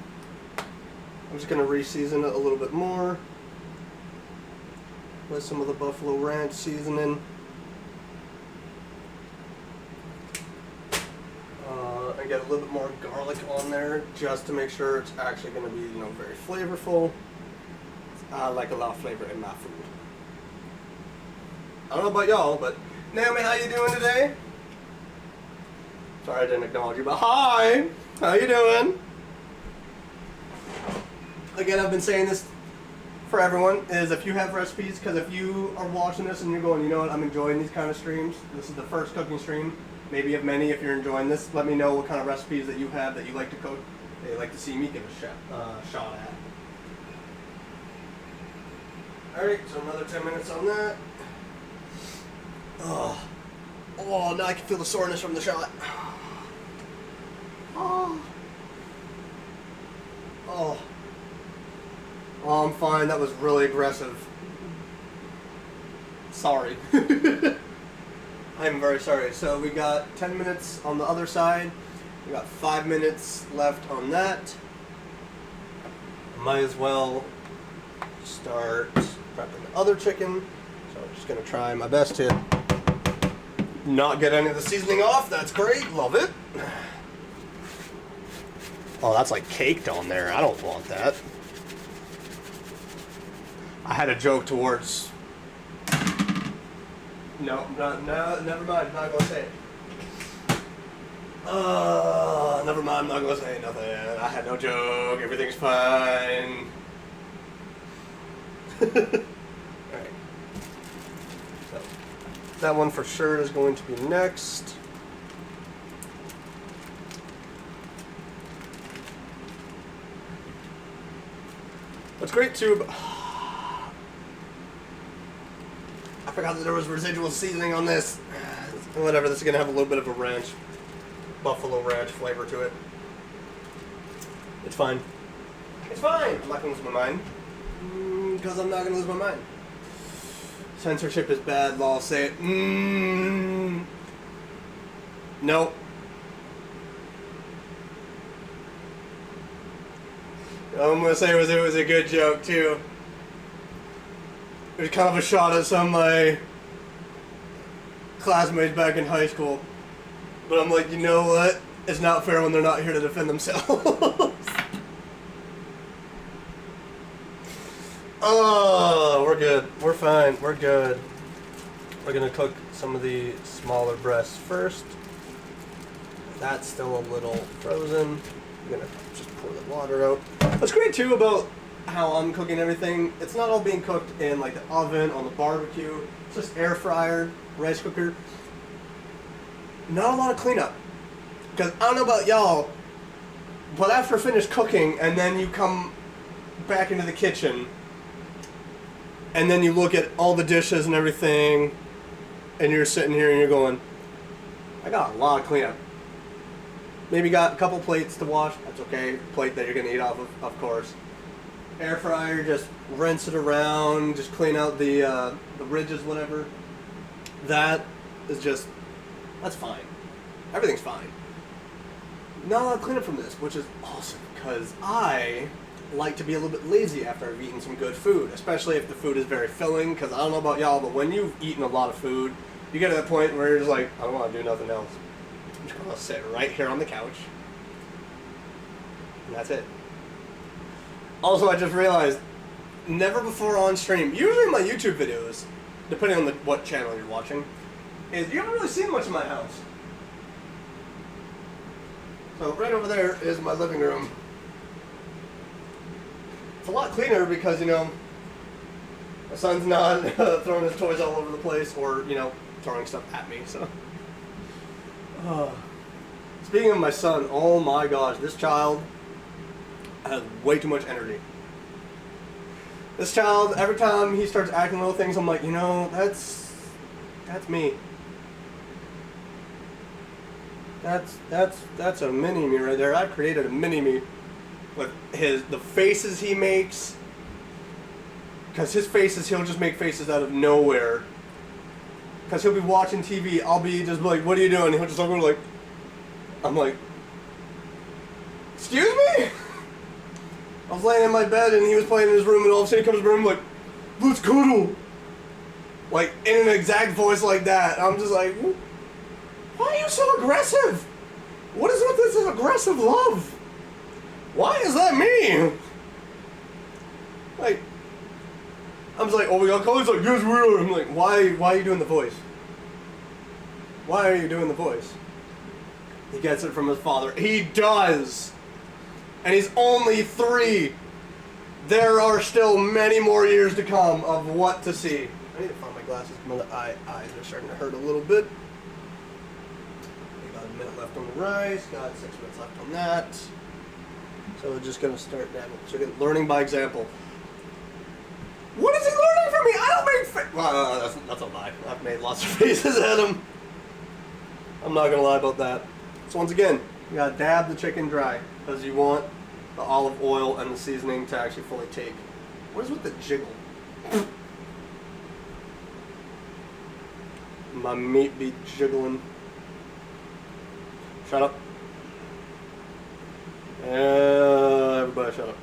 I'm just going to re-season it a little bit more with some of the Buffalo Ranch seasoning. And get a little bit more garlic on there just to make sure it's actually going to be, very flavorful. I like a lot of flavor in my food. I don't know about y'all, but Naomi, how you doing today? Sorry I didn't acknowledge you, but hi! How you doing? Again, I've been saying this for everyone, is if you have recipes, because if you are watching this and you're going, you know what, I'm enjoying these kind of streams, this is the first cooking stream, maybe of many. If you're enjoying this, let me know what kind of recipes that you have that you like to cook, that you like to see me give a shot at. Alright, so another 10 minutes on that. Oh, now I can feel the soreness from the shot. Oh, I'm fine. That was really aggressive. Sorry. I'm very sorry. So we got 10 minutes on the other side. We got 5 minutes left on that. Might as well start prepping the other chicken. So I'm just going to try my best to not get any of the seasoning off. That's great. Love it. Oh, that's like caked on there. I don't want that. I had a joke towards... No, never mind. I'm not gonna say it. Never mind. I'm not gonna say nothing. I had no joke. Everything's fine. Alright. So, that one for sure is going to be next. What's great too, but I forgot that there was residual seasoning on this. Whatever, this is going to have a little bit of a ranch, Buffalo Ranch flavor to it. It's fine. It's fine! I'm not going to lose my mind. Because I'm not going to lose my mind. Censorship is bad, law say it. Nope. I'm going to say it was a good joke, too. It was kind of a shot at some of my classmates back in high school. But I'm like, you know what? It's not fair when they're not here to defend themselves. Oh, we're good. We're fine. We're good. We're going to cook some of the smaller breasts first. That's still a little frozen. I'm going to just pour the water out. What's great, too, about how I'm cooking everything, it's not all being cooked in like the oven, on the barbecue. It's just air fryer, rice cooker. Not a lot of cleanup. Because I don't know about y'all, but after finished cooking and then you come back into the kitchen and then you look at all the dishes and everything and you're sitting here and you're going, I got a lot of cleanup. Maybe got a couple plates to wash, that's okay. Plate that you're going to eat off of course. Air fryer, just rinse it around, just clean out the ridges, whatever. That is just, that's fine. Everything's fine. Not a lot of cleanup from this, which is awesome, because I like to be a little bit lazy after I've eaten some good food, especially if the food is very filling, because I don't know about y'all, but when you've eaten a lot of food, you get to that point where you're just like, I don't want to do nothing else. I'm just going to sit right here on the couch, and that's it. Also, I just realized, never before on stream, usually in my YouTube videos, depending on what channel you're watching, is you haven't really seen much of my house. So right over there is my living room. It's a lot cleaner because, you know, my son's not throwing his toys all over the place or, you know, throwing stuff at me, so. Speaking of my son, oh my gosh, this child has way too much energy. This child, every time he starts acting little things, I'm like, you know, that's me. That's a mini me right there. I've created a mini me with the faces he makes. Because his faces, he'll just make faces out of nowhere. Because he'll be watching TV, I'll be just like, what are you doing? He'll just look like, I'm like, excuse me? I was laying in my bed and he was playing in his room and all of a sudden he comes in the room like, let's cuddle. Like, in an exact voice like that. I'm just like, why are you so aggressive? What is with this aggressive love? Why is that me? Like, I'm just like, oh, we got calls. He's like, yes, we are. I'm like, why are you doing the voice? Why are you doing the voice? He gets it from his father. He does. And he's only 3. There are still many more years to come of what to see. I need to find my glasses. My eyes are starting to hurt a little bit. We got a minute left on the rice. Got 6 minutes left on that. So we're just going to start that. So again, learning by example. What is he learning from me? I don't make faces. Well, that's a lie. I've made lots of faces at him. I'm not going to lie about that. So once again, you got to dab the chicken dry because you want the olive oil and the seasoning to actually fully take. What is with the jiggle? My meat be jiggling. Shut up. Everybody shut up.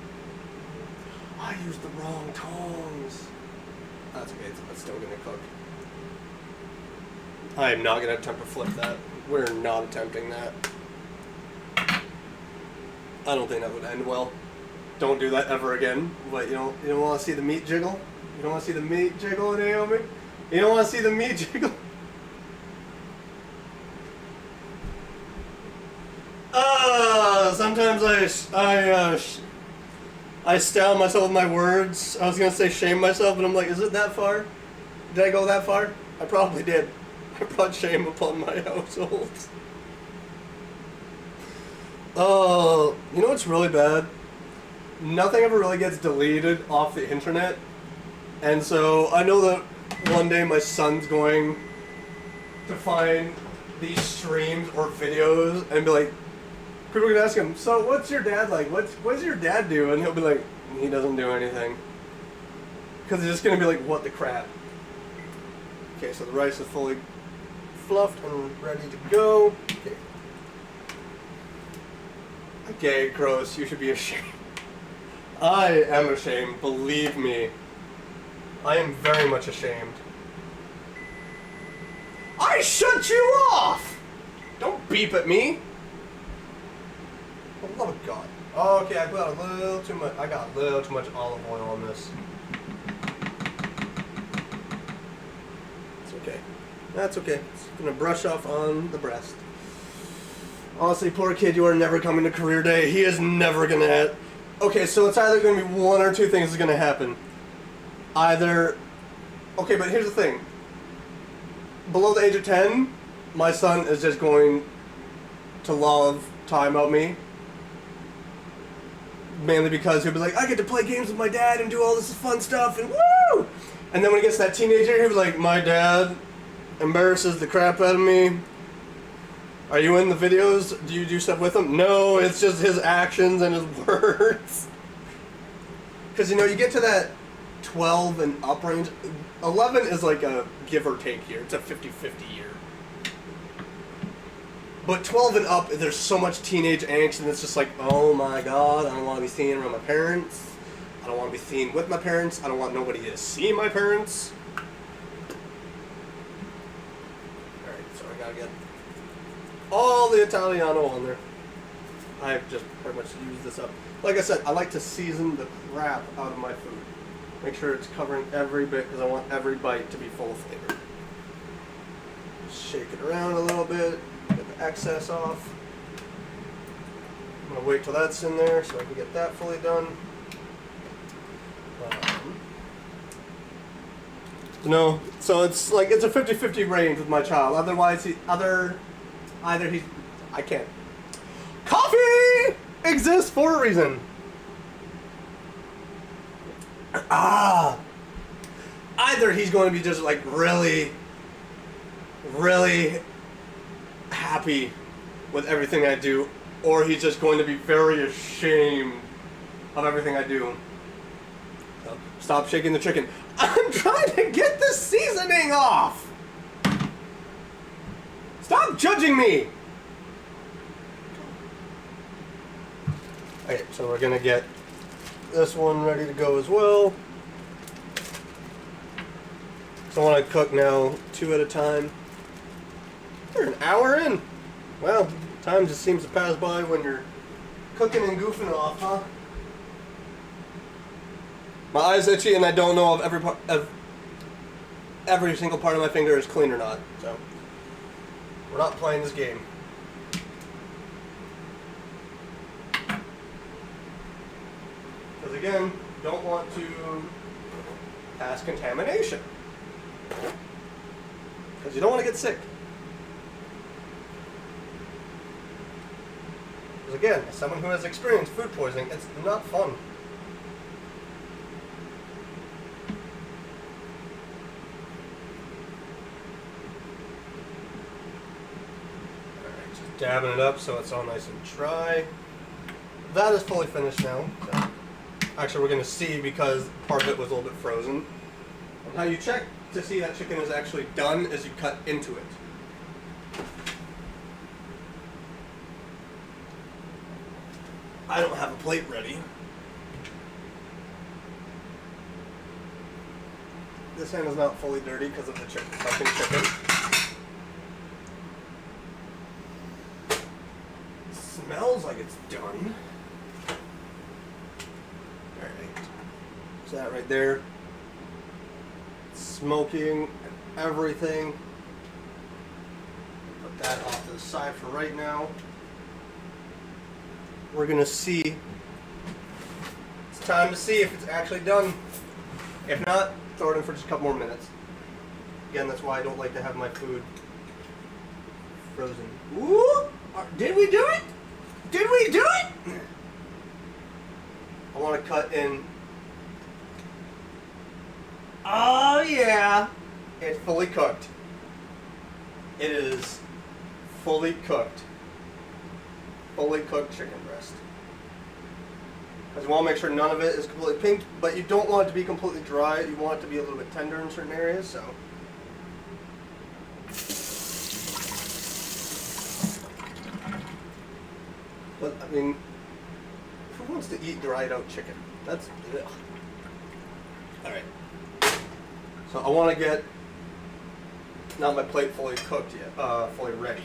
I used the wrong tongs. That's okay, it's still gonna cook. I am not gonna attempt to flip that. We're not attempting that. I don't think that would end well. Don't do that ever again. But you don't want to see the meat jiggle? You don't want to see the meat jiggle, Naomi? You don't want to see the meat jiggle? Sometimes I style myself with my words. I was gonna say shame myself, but I'm like, is it that far? Did I go that far? I probably did. I brought shame upon my household. You know what's really bad? Nothing ever really gets deleted off the internet. And so I know that one day my son's going to find these streams or videos and be like, people are going to ask him, so what's your dad like? What does your dad do? And he'll be like, he doesn't do anything. Because it's just going to be like, what the crap? Okay, so the rice is fully fluffed and ready to go. Okay. Okay, gross. You should be ashamed. I am ashamed. Believe me. I am very much ashamed. I shut you off! Don't beep at me. For the love of God. Okay, I put out a little too much. I got a little too much olive oil on this. It's okay. That's okay. It's gonna brush off on the breast. Honestly, poor kid, you are never coming to career day. He is never gonna. Okay, so it's either gonna be one or two things is gonna happen. Either. Okay, but here's the thing. Below the age of 10, my son is just going to love time about me. Mainly because he'll be like, I get to play games with my dad and do all this fun stuff and woo! And then when he gets to that teenager, he'll be like, my dad embarrasses the crap out of me. Are you in the videos? Do you do stuff with him? No, it's just his actions and his words. Because, you get to that 12 and up range. 11 is like a give or take year. It's a 50-50 year. But 12 and up, there's so much teenage angst, and it's just like, oh my God, I don't want to be seen around my parents. I don't want to be seen with my parents. I don't want nobody to see my parents. Alright, so I gotta get all the Italiano on there. I've just pretty much used this up. Like I said, I like to season the crap out of my food. Make sure it's covering every bit because I want every bite to be full of flavor. Shake it around a little bit, get the excess off. I'm going to wait till that's in there so I can get that fully done. No, so it's like it's a 50-50 range with my child. Otherwise, either he's, I can't. Coffee exists for a reason. Either he's going to be just like really, really happy with everything I do, or he's just going to be very ashamed of everything I do. So, stop shaking the chicken. I'm trying to get the seasoning off! Stop judging me! Okay, so we're gonna get this one ready to go as well. So I want to cook now 2 at a time. We're an hour in. Well, time just seems to pass by when you're cooking and goofing off, huh? My eye's itchy and I don't know if every single part of my finger is clean or not. So we're not playing this game. Because again, don't want to pass contamination. Because you don't want to get sick. Because again, as someone who has experienced food poisoning, it's not fun. Dabbing it up so it's all nice and dry. That is fully finished now. So actually, we're going to see because part of it was a little bit frozen. And how you check to see that chicken is actually done is you cut into it. I don't have a plate ready. This hand is not fully dirty because of the fucking chicken. Smells like it's done. Alright. So that right there. Smoking and everything. Put that off to the side for right now. We're gonna see. It's time to see if it's actually done. If not, throw it in for just a couple more minutes. Again, that's why I don't like to have my food frozen. Ooh! Did we do it? Did we do it? I want to cut in. Oh yeah! It's fully cooked. It is fully cooked. Fully cooked chicken breast. Because you want to make sure none of it is completely pink, but you don't want it to be completely dry. You want it to be a little bit tender in certain areas, so. But, I mean, who wants to eat dried out chicken? That's, ugh. Alright. So I want to get, not my plate fully cooked yet, fully ready.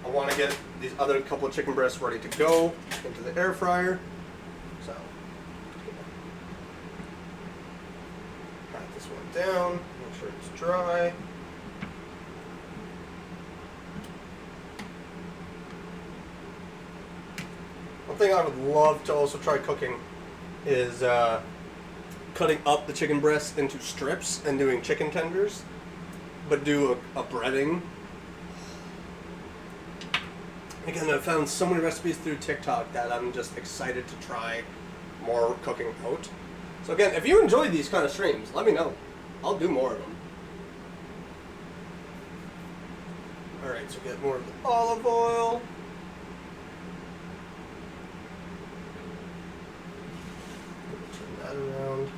I want to get these other couple of chicken breasts ready to go into the air fryer. So, pat this one down, make sure it's dry. One thing I would love to also try cooking is cutting up the chicken breasts into strips and doing chicken tenders, but do a breading. Again, I've found so many recipes through TikTok that I'm just excited to try more cooking out. So again, if you enjoy these kind of streams, let me know. I'll do more of them. Alright, so get more of the olive oil. Turn that around.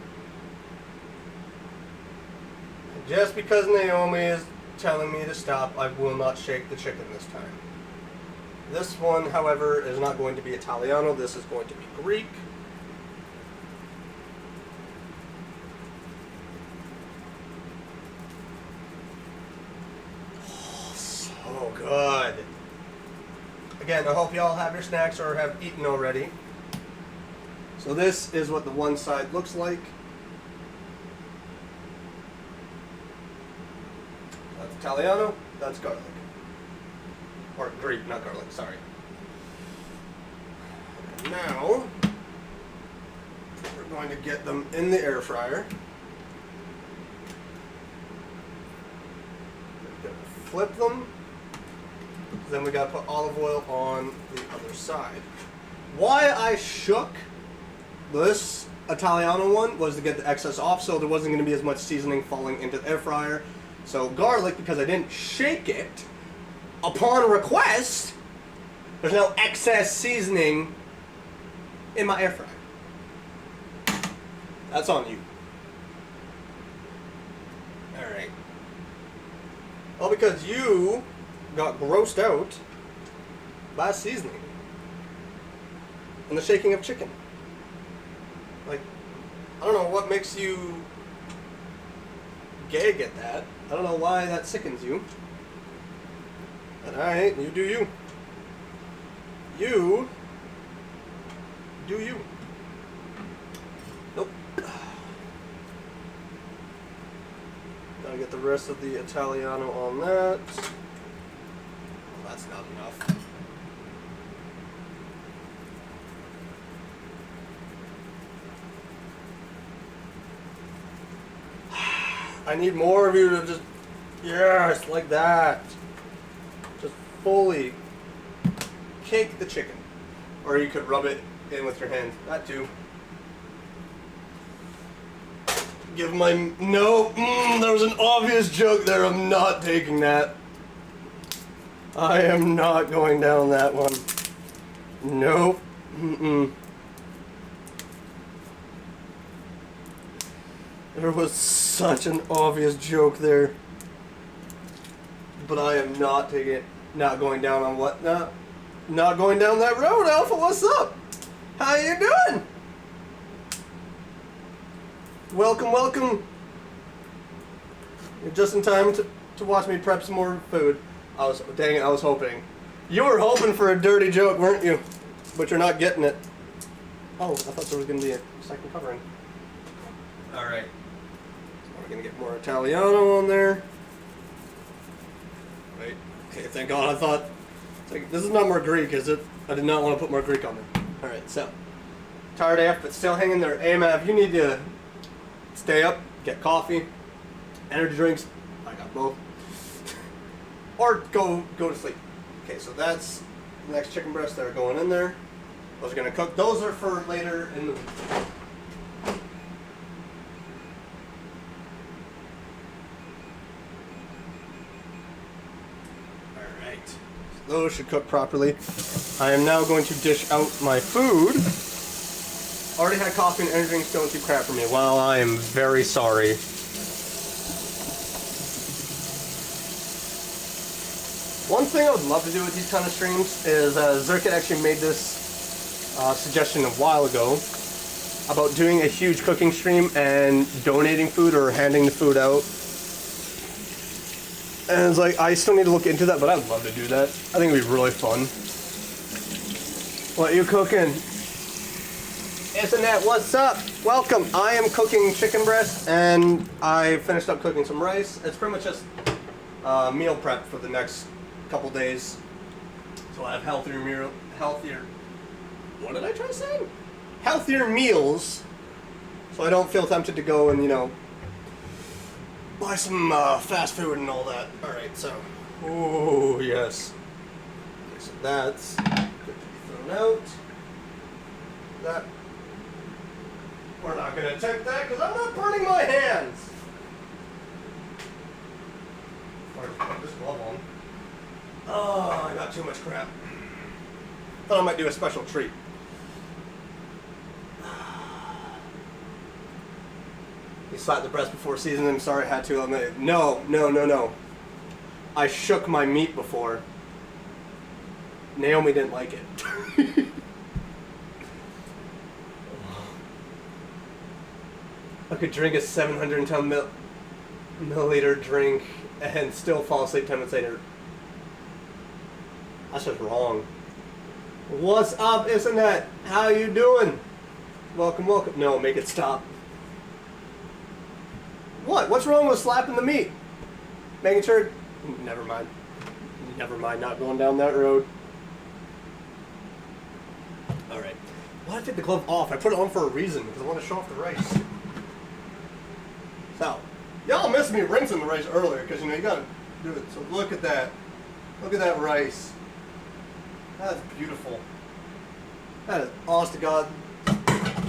And just because Naomi is telling me to stop, I will not shake the chicken this time. This one, however, is not going to be Italiano. This is going to be Greek. Oh, so good. Again, I hope y'all have your snacks or have eaten already. So this is what the one side looks like. That's Italiano, that's garlic. Or Greek, not garlic, sorry. And now, we're going to get them in the air fryer. We're going to flip them. Then we got to put olive oil on the other side. Why I shook this Italiano one was to get the excess off, so there wasn't going to be as much seasoning falling into the air fryer. So garlic, because I didn't shake it, upon request, there's no excess seasoning in my air fryer. That's on you. Alright. All because you got grossed out by seasoning and the shaking of chicken. Like, I don't know what makes you gag at that. I don't know why that sickens you. But alright, you do you. You do you. Nope. Gotta get the rest of the Italiano on that. Well, that's not enough. I need more of you to just, yes, like that. Just fully cake the chicken. Or you could rub it in with your hands. That too. Give my, no, there was an obvious joke there. I'm not taking that. I am not going down that one. Nope. There was such an obvious joke there. But I am not taking it, not going down on what? Not going down that road, Alpha. What's up? How you doing? Welcome, welcome. You're just in time to watch me prep some more food. Dang it, I was hoping. You were hoping for a dirty joke, weren't you? But you're not getting it. Oh, I thought there was going to be a second covering. Alright. We're going to get more Italiano on there. Wait. Okay, thank God. I thought, like, this is not more Greek, is it? I did not want to put more Greek on there. Alright, so. Tired AF, but still hanging there. AMF, you need to stay up, get coffee, energy drinks. I got both. Or go to sleep. Okay, so that's the next chicken breasts that are going in there. Those are going to cook. Those are for later in the week. Alright. So those should cook properly. I am now going to dish out my food. Already had coffee and energy drinks. Don't keep crap for me. Well, I am very sorry. One thing I would love to do with these kind of streams is Zirkit actually made this suggestion a while ago about doing a huge cooking stream and donating food or handing the food out. And it's like, I still need to look into that, but I'd love to do that. I think it'd be really fun. What are you cooking? Internet, what's up? Welcome. I am cooking chicken breast and I finished up cooking some rice. It's pretty much just meal prep for the next couple days. So I have healthier, what did I try to say? Healthier meals. So I don't feel tempted to go and, you know, buy some fast food and all that. Alright, so. Oh, yes. Okay, so that's good to be thrown out. That. We're not going to attempt that because I'm not burning my hands. Or put this glove on. Oh, I got too much crap. Thought I might do a special treat. You slapped the breast before seasoning. Sorry, I had to. No. I shook my meat before. Naomi didn't like it. I could drink a 710 milliliter drink and still fall asleep 10 minutes later. That's just wrong. What's up, Internet? How you doing? Welcome, welcome. No, make it stop. What? What's wrong with slapping the meat? Making sure... Never mind. Never mind, not going down that road. Alright. Why did I take the glove off? I put it on for a reason, because I want to show off the rice. So, y'all missed me rinsing the rice earlier, because, you know, you gotta do it. So look at that. Look at that rice. That's beautiful. That is, honest to God,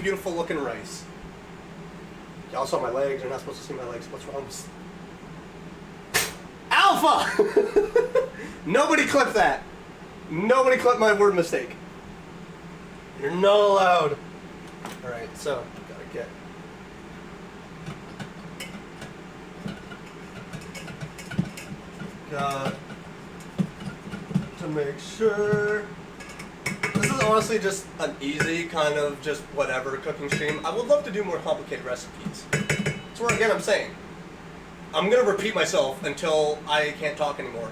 beautiful looking rice. Y'all saw my legs. You're not supposed to see my legs. What's wrong with... Alpha! Nobody clip that. Nobody clip my word mistake. You're not allowed. Alright, so, gotta get... Got to make sure... This is honestly just an easy kind of just whatever cooking stream. I would love to do more complicated recipes. That's where again I'm saying, I'm gonna repeat myself until I can't talk anymore.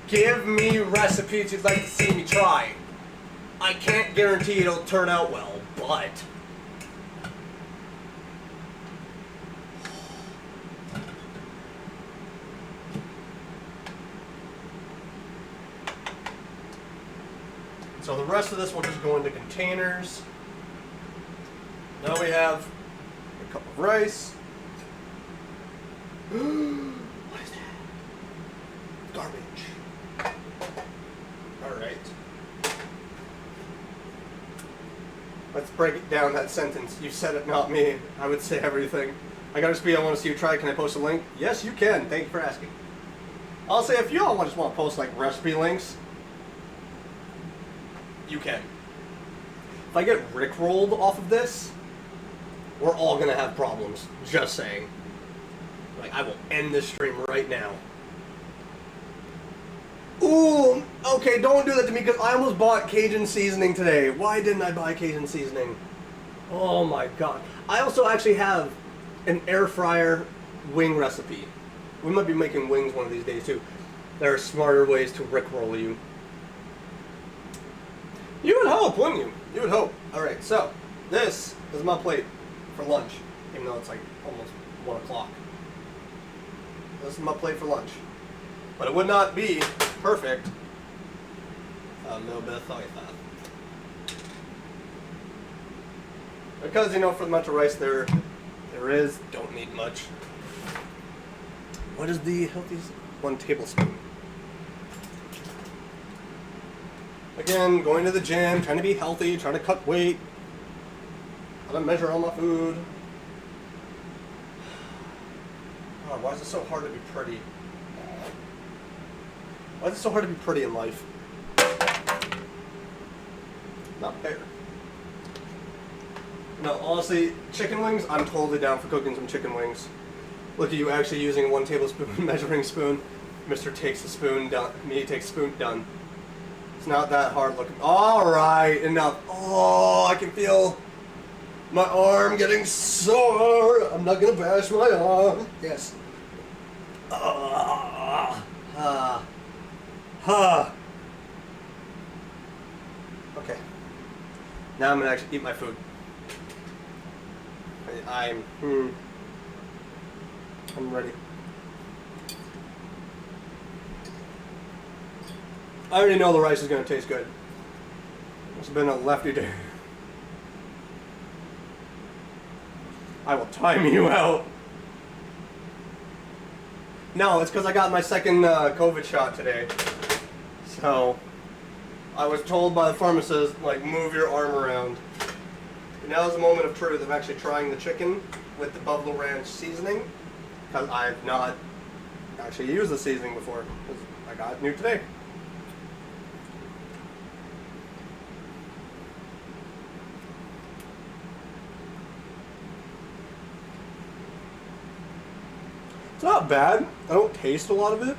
Give me recipes you'd like to see me try. I can't guarantee it'll turn out well, but... So the rest of this will just go into containers. Now we have a cup of rice. What is that? Garbage. Alright. Let's break it down, that sentence. You said it, not me. I would say everything. I got a recipe I want to see you try. Can I post a link? Yes, you can. Thank you for asking. I'll say if you all just want to post like recipe links, you can. If I get rickrolled off of this, we're all gonna have problems. Just saying. Like, I will end this stream right now. Ooh, okay, don't do that to me because I almost bought Cajun seasoning today. Why didn't I buy Cajun seasoning? Oh my god. I also actually have an air fryer wing recipe. We might be making wings one of these days too. There are smarter ways to rickroll you. You would hope, wouldn't you? You would hope. Alright, so, this is my plate for lunch, even though it's like almost 1 o'clock. This is my plate for lunch. But it would not be perfect. A little bit of soy sauce. Because, you know, for the amount of rice there is, don't need much. What is the healthiest? 1 tablespoon. Again, going to the gym, trying to be healthy, trying to cut weight. How to measure all my food. Oh, why is it so hard to be pretty? Why is it so hard to be pretty in life? Not fair. No, honestly, chicken wings, I'm totally down for cooking some chicken wings. Look at you actually using 1 tablespoon measuring spoon. Mr. takes a spoon, done. Me takes spoon, done. It's not that hard looking. Alright, enough. Oh, I can feel my arm getting sore. I'm not gonna bash my arm. Yes. Okay. Now I'm gonna actually eat my food. I'm ready. I already know the rice is gonna taste good. It's been a lefty day. I will time you out. No, it's because I got my second COVID shot today. So, I was told by the pharmacist, like, move your arm around. And now's the moment of truth of actually trying the chicken with the Buffalo Ranch seasoning. Because I've not actually used the seasoning before. I got it new today. It's not bad. I don't taste a lot of it.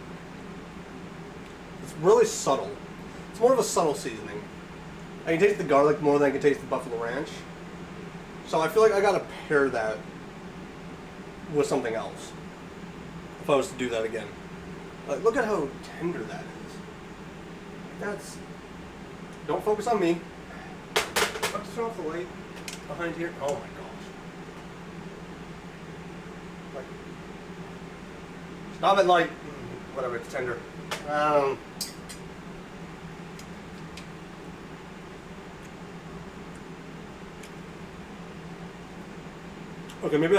It's really subtle. It's more of a subtle seasoning. I can taste the garlic more than I can taste the Buffalo Ranch. So I feel like I gotta pair that with something else if I was to do that again. Like, look at how tender that is. Don't focus on me. Have to turn off the light behind here. Oh my gosh. Like, stop it, light. Whatever, it's tender. Okay, maybe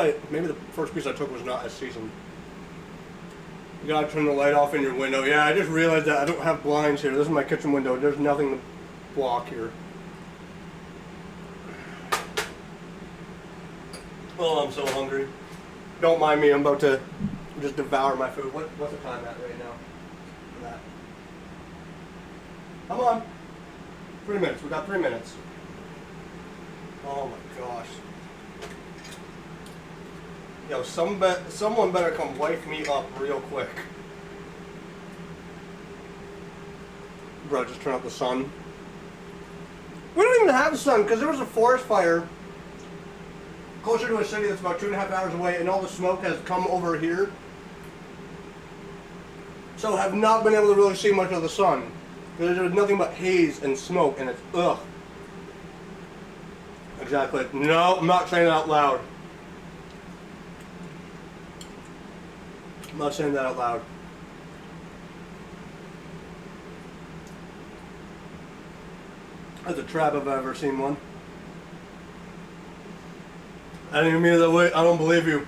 the first piece I took was not as seasoned. You gotta turn the light off in your window. Yeah, I just realized that I don't have blinds here. This is my kitchen window. There's nothing to block here. Oh, I'm so hungry. Don't mind me. I'm about to just devour my food. What's the time at right now for that? Come on. 3 minutes. We got 3 minutes. Oh my gosh. Yo, someone better come wipe me up real quick. Bro, just turn off the sun. We don't even have sun because there was a forest fire closer to a city that's about 2.5 hours away, and all the smoke has come over here. So have not been able to really see much of the sun. There's nothing but haze and smoke, and it's ugh. Exactly. No, I'm not saying it out loud. I'm not saying that out loud. That's a trap if I've ever seen one. I didn't even mean it that way. I don't believe you.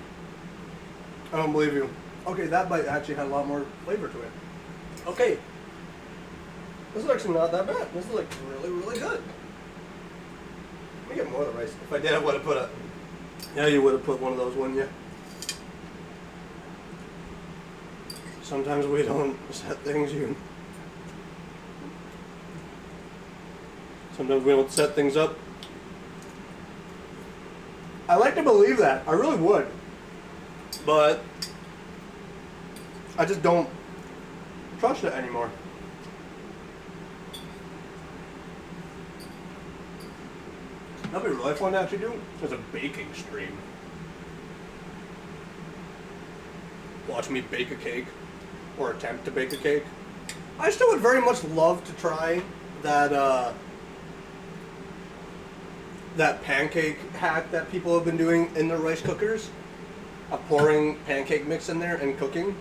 I don't believe you. Okay, that bite actually had a lot more flavor to it. Okay. This is actually not that bad. This is like really, really good. Let me get more of the rice. If I did, I would have put a... Yeah, you would have put one of those, wouldn't you? Sometimes we don't set things you... Sometimes we don't set things up. I like to believe that. I really would. But I just don't trust it anymore. That'd be really fun to actually do as a baking stream. Watch me bake a cake. Or attempt to bake a cake. I still would very much love to try that that pancake hack that people have been doing in their rice cookers, of pouring pancake mix in there and cooking,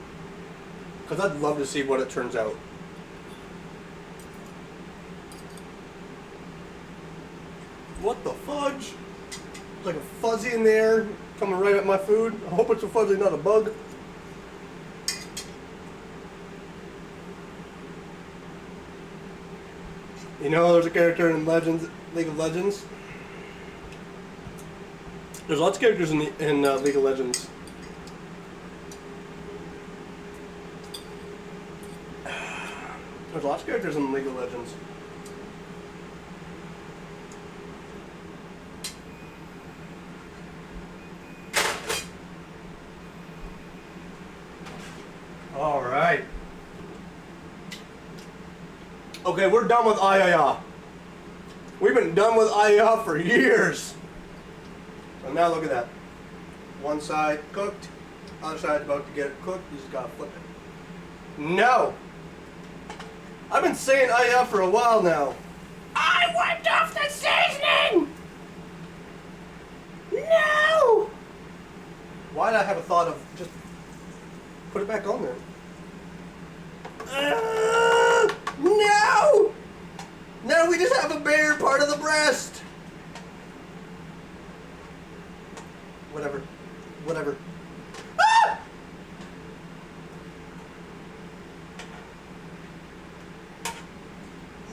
because I'd love to see what it turns out. What the fudge? It's like a fuzzy in there coming right at my food. I hope it's a fuzzy, not a bug. You know, there's a character in League of Legends. There's lots of characters in League of Legends. There's lots of characters in League of Legends. All right. Okay, we're done with Ayaya. We've been done with Ayaya for years. So now look at that. One side cooked, other side's about to get it cooked. You just gotta flip it. No! I've been saying Ayaya for a while now. I wiped off the seasoning! No! Why did I have a thought of just put it back on there? No! Now we just have a bare part of the breast. Whatever. Whatever. Ah!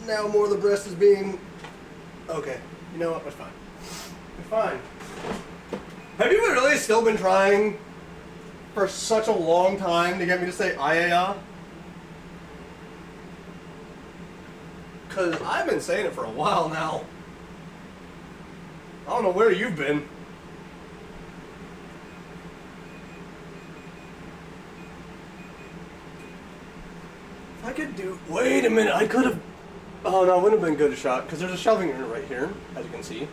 Now more of the breast is being... Okay. You know what? It's fine. It's fine. Have you really still been trying for such a long time to get me to say Ayaya? Because I've been saying it for a while now. I don't know where you've been. If I could do... Wait a minute, I could have... Oh no, it wouldn't have been good a shot, because there's a shelving unit right here, as you can see.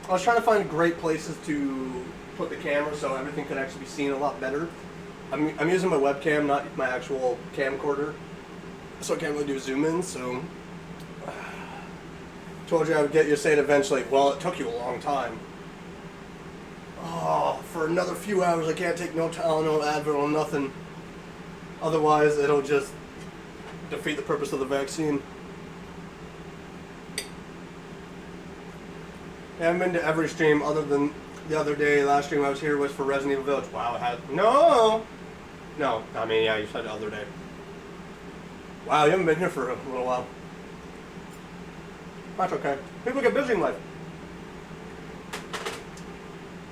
I was trying to find great places to put the camera so everything could actually be seen a lot better. I'm using my webcam, not my actual camcorder. So I can't really do zoom in, so Told you I would get you saved eventually. Well, it took you a long time. Oh, for another few hours I can't take no Tylenol, Advil, nothing. Otherwise, it'll just defeat the purpose of the vaccine. I haven't been to every stream other than the other day. Last stream I was here was for Resident Evil Village. Wow, it had... No! No, I mean, yeah, you said the other day. Wow, you haven't been here for a little while. That's okay. People get busy in life.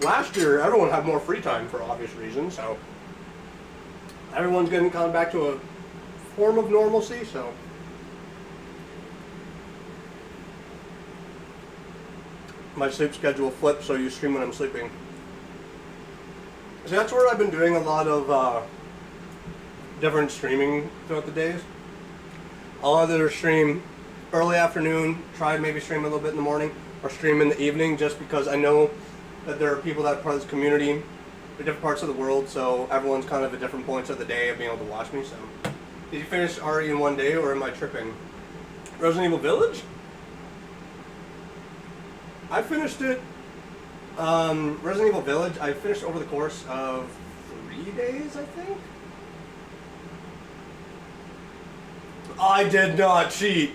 Last year, everyone had more free time for obvious reasons, so... Everyone's getting kind of back to a form of normalcy, so... My sleep schedule flips, so you stream when I'm sleeping. So that's where I've been doing a lot of different streaming throughout the days. I'll either stream early afternoon, try maybe stream a little bit in the morning, or stream in the evening, just because I know that there are people that are part of this community in different parts of the world, so everyone's kind of at different points of the day of being able to watch me. So, did you finish RE in one day, or am I tripping? Resident Evil Village? I finished it, Resident Evil Village, I finished over the course of 3 days, I think? I did not cheat.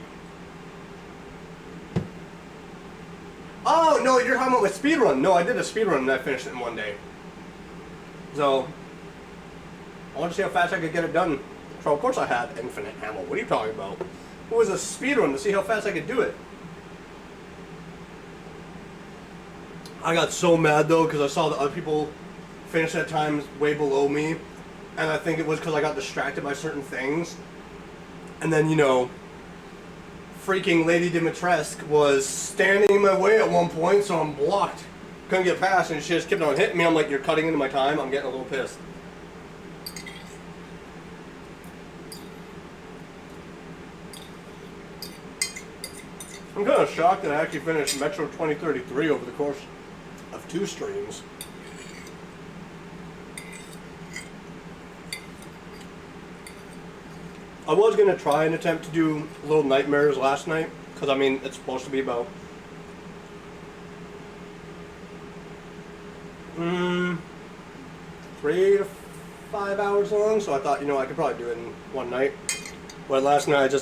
Oh, no, you're talking about with speedrun. No, I did a speedrun and I finished it in one day. So, I wanted to see how fast I could get it done. So, of course I had infinite ammo. What are you talking about? It was a speedrun to see how fast I could do it. I got so mad though because I saw the other people finish at times way below me, and I think it was because I got distracted by certain things. And then, you know, freaking Lady Dimitrescu was standing in my way at one point, so I'm blocked. Couldn't get past, and she just kept on hitting me. I'm like, you're cutting into my time. I'm getting a little pissed. I'm kind of shocked that I actually finished Metro 2033 over the course of 2 streams. I was going to try and attempt to do Little Nightmares last night, because I mean, it's supposed to be about 3 to 5 hours long, so I thought, you know, I could probably do it in one night. But last night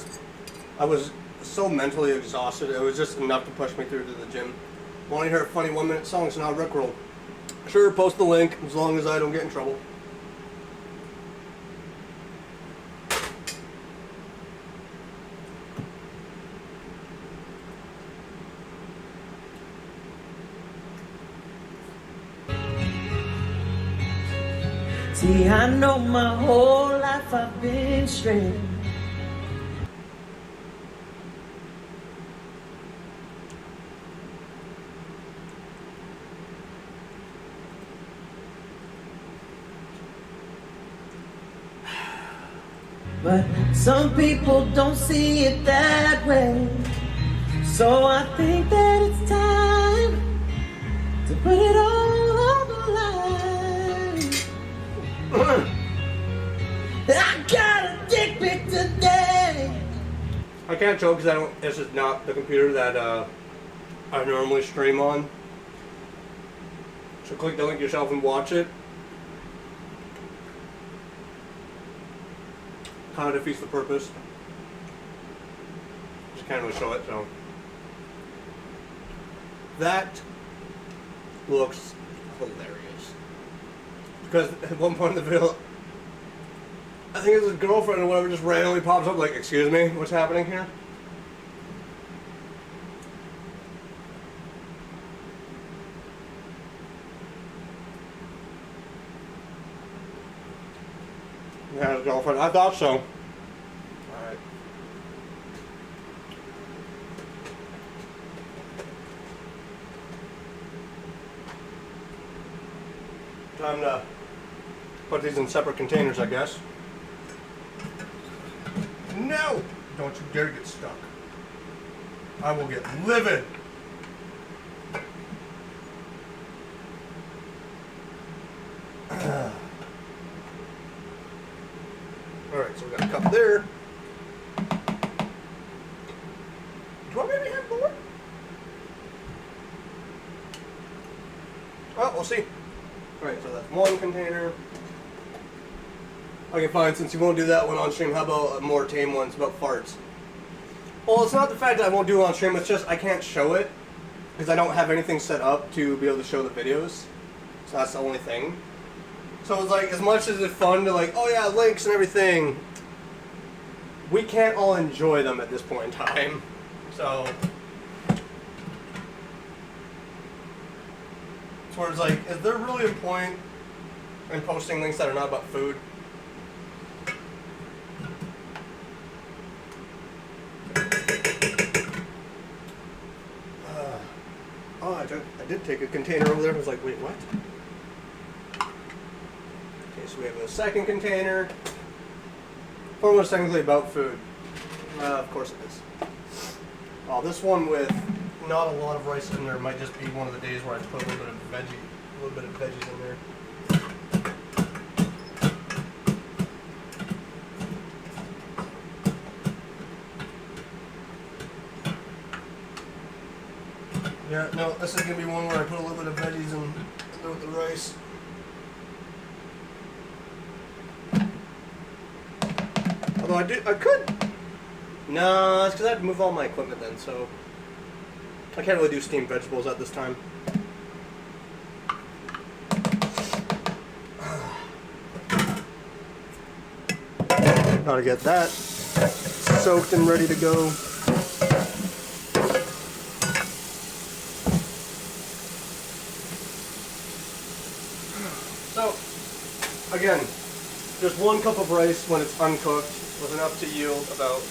I was so mentally exhausted, it was just enough to push me through to the gym. Want to hear a funny 1-minute song, so now Rickroll. Sure, post the link, as long as I don't get in trouble. See, I know my whole life I've been straight. But some people don't see it that way. So I think that it's time to put it all on the line. I got a dick pic today. I can't joke because this is not the computer that I normally stream on. So click the link yourself and watch it. Kind of defeats the purpose. Just can't really show it, so. That looks hilarious. Because at one point in the video, I think it's his girlfriend or whatever just randomly pops up like, excuse me, what's happening here? Yeah, his girlfriend. I thought so. Alright. Time to put these in separate containers, I guess. No! Don't you dare get stuck. I will get livid. Alright, so we got a cup there. Do I maybe have more? Well, we'll see. Alright, so that's one container. Okay, fine, since you won't do that one on stream, how about a more tame one? It's about farts. Well, it's not the fact that I won't do it on stream, it's just I can't show it because I don't have anything set up to be able to show the videos. So that's the only thing. So it's like, as much as it's fun to like, oh yeah, links and everything, we can't all enjoy them at this point in time. So it's where it's like, is there really a point in posting links that are not about food? Oh, I did take a container over there. I was like, wait, what? Okay, so we have a second container. Formula's technically about food. Of course it is. Oh, this one with not a lot of rice in there might just be one of the days where I put a little bit of veggies in there. Yeah, no, this is gonna be one where I put a little bit of veggies in with the rice. Although I could. No, it's because I had to move all my equipment then, so I can't really do steamed vegetables at this time. Gotta get that soaked and ready to go. So, again, just 1 cup of rice when it's uncooked was enough to yield about,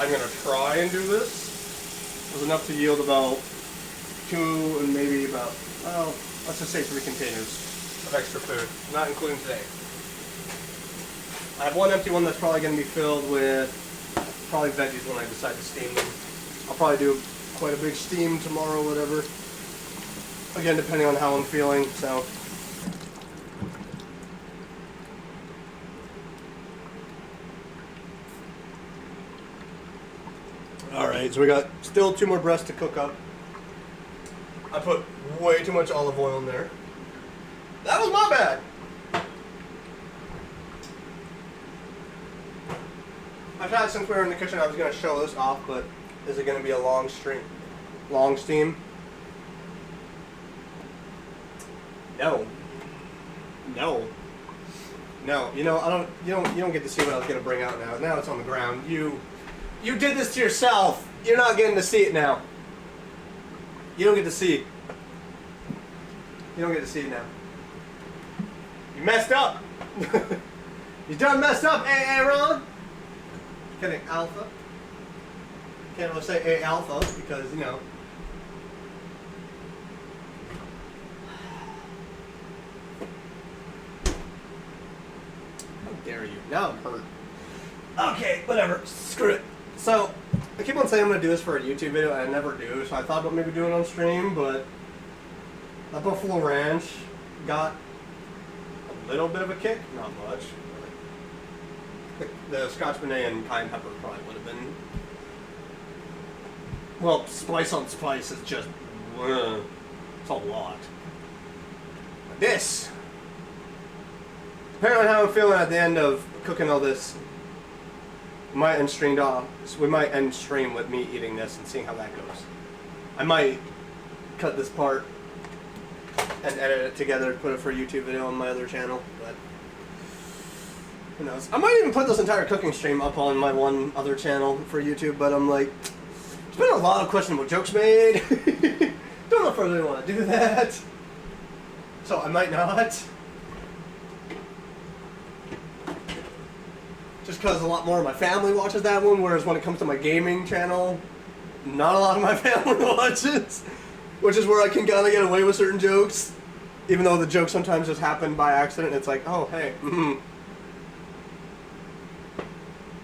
I'm going to try and do this, was enough to yield about 2 and maybe about, well, let's just say 3 containers of extra food, not including today. I have 1 empty one that's probably going to be filled with probably veggies when I decide to steam them. I'll probably do quite a big steam tomorrow, whatever. Again, depending on how I'm feeling, so. Alright, so we got still 2 more breasts to cook up. I put way too much olive oil in there. That was my bad! I thought since we were in the kitchen I was going to show this off, but is it going to be a long steam? No. No. No. You know, you don't get to see what I was going to bring out now. Now it's on the ground. You did this to yourself. You're not getting to see it now. You don't get to see it. You don't get to see it now. You messed up. You done messed up, Aaron. Kidding, Alpha. Can't really say A Alpha because, you know. How dare you? Now I'm hurt. Okay, whatever. Screw it. So, I keep on saying I'm going to do this for a YouTube video, and I never do, so I thought about maybe doing it on stream, but that Buffalo Ranch got a little bit of a kick, not much. The Scotch Bonnet and cayenne pepper probably would have been, well, spice on spice is just, it's a lot. But this, apparently how I'm feeling at the end of cooking all this, we might end stream with me eating this and seeing how that goes. I might cut this part and edit it together, put it for a YouTube video on my other channel, but who knows. I might even put this entire cooking stream up on my one other channel for YouTube, but I'm like, there's been a lot of questionable jokes made. Don't know if I really want to do that. So I might not. Just because a lot more of my family watches that one, whereas when it comes to my gaming channel, not a lot of my family watches. Which is where I can kind of get away with certain jokes. Even though the jokes sometimes just happen by accident, it's like, oh, hey,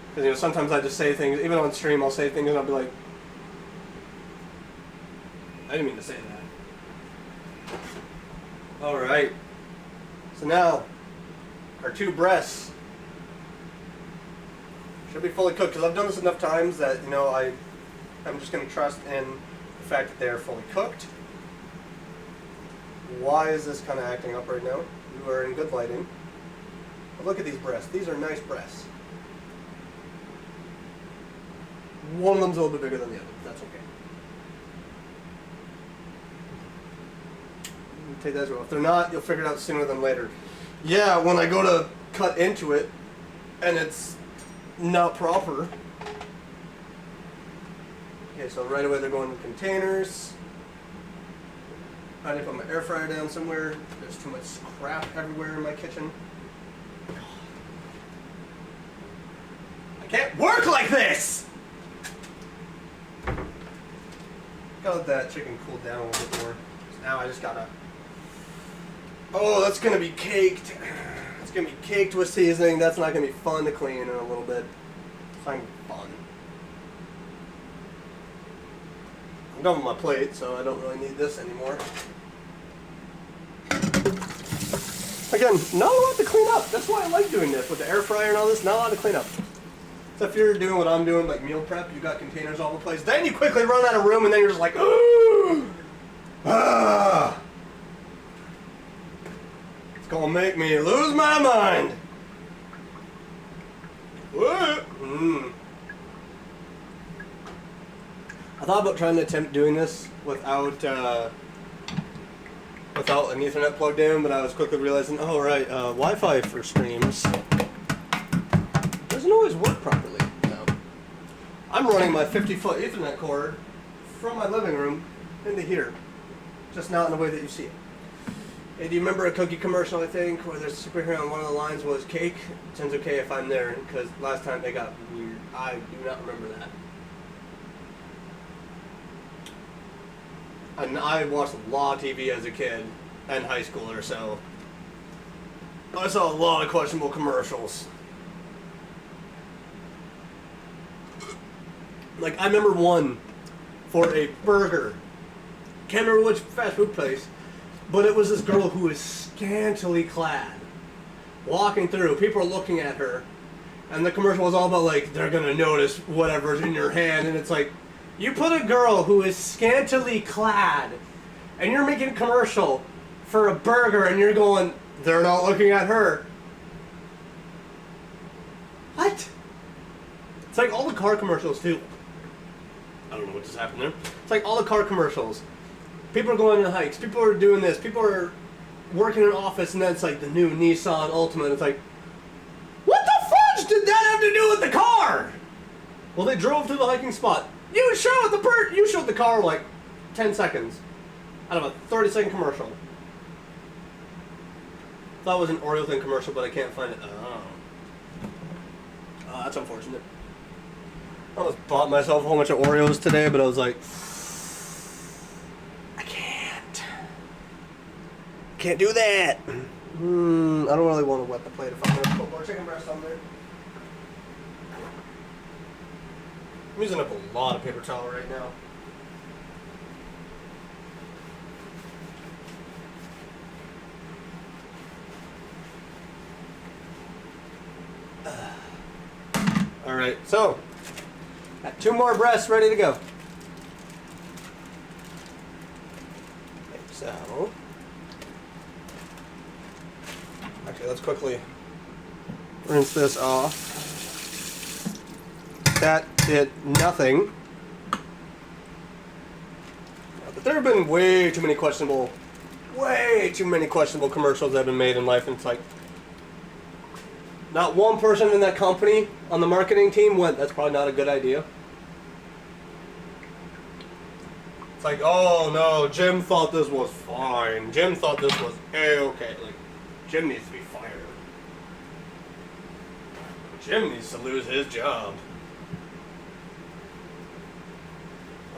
Because, you know, sometimes I just say things, even on stream, I'll say things and I'll be like, I didn't mean to say that. Alright. So now, our 2 breasts should be fully cooked, because I've done this enough times that, you know, I'm just going to trust in the fact that they're fully cooked. Why is this kind of acting up right now? You are in good lighting. But look at these breasts. These are nice breasts. One of them's a little bit bigger than the other. That's okay. Take that as well. If they're not, you'll figure it out sooner than later. Yeah, when I go to cut into it, and it's not proper. Okay, so right away they're going to containers. I need to put my air fryer down somewhere. There's too much crap everywhere in my kitchen. I can't work like this! Gotta let that chicken cool down a little bit more. Now I just gotta... Oh, that's gonna be caked. It's gonna be caked with seasoning. That's not gonna be fun to clean in a little bit. It's not gonna be fun. I'm done with my plate, so I don't really need this anymore. Again, not a lot to clean up. That's why I like doing this. With the air fryer and all this, not a lot to clean up. So if you're doing what I'm doing, like meal prep, you got containers all over the place, then you quickly run out of room and then you're just like, ooh! Ah! It's gonna make me lose my mind. What? I thought about trying to attempt doing this without an Ethernet plugged in, but I was quickly realizing, oh right, Wi-Fi for streams doesn't always work properly. No. I'm running my 50-foot Ethernet cord from my living room into here, just not in the way that you see it. Hey, do you remember a cookie commercial, I think, where there's a superhero and one of the lines was cake? It turns okay if I'm there, because last time they got weird. I do not remember that. And I watched a lot of TV as a kid and high school or so. I saw a lot of questionable commercials. Like, I remember one for a burger. Can't remember which fast food place, but it was this girl who was scantily clad, walking through. People are looking at her, and the commercial was all about, like, they're gonna notice whatever's in your hand, and it's like, you put a girl who is scantily clad, and you're making a commercial for a burger, and you're going, they're not looking at her. What? It's like all the car commercials, too. I don't know what just happened there. It's like all the car commercials. People are going on hikes. People are doing this. People are working in an office, and then it's like the new Nissan Altima. It's like, what the fudge did that have to do with the car? Well, they drove to the hiking spot. You showed the car like 10 seconds out of a 30-second commercial. Thought it was an Oreo thing commercial, but I can't find it. Oh, that's unfortunate. I almost bought myself a whole bunch of Oreos today, but I was like, I can't do that. I don't really want to wet the plate if I'm going to put more chicken breast on there. I'm using up a lot of paper towel right now. Alright, so, got 2 more breasts ready to go. Okay, so, actually, let's quickly rinse this off. That did nothing. But there have been way too many questionable commercials that have been made in life, and it's like, not one person in that company on the marketing team went, that's probably not a good idea. It's like, oh no, Jim thought this was fine. Jim thought this was A-okay. Like, Jim needs to be fired. Jim needs to lose his job.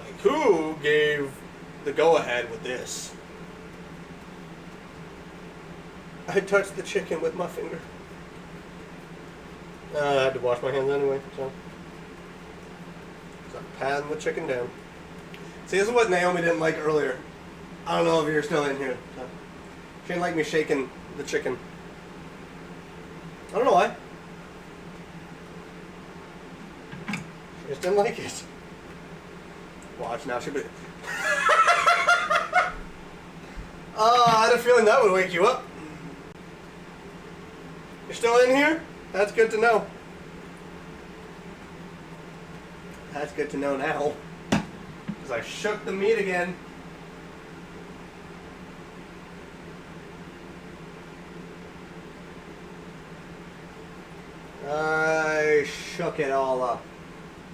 Like, who gave the go-ahead with this? I touched the chicken with my finger. I had to wash my hands anyway, so I'm patting the chicken down. See, this is what Naomi didn't like earlier. I don't know if you're still in here. So. She didn't like me shaking the chicken. I don't know why. She just didn't like it. Watch, now she'll be... Oh, I feeling that would wake you up. You're still in here? That's good to know. That's good to know now. Because I shook the meat again. I shook it all up.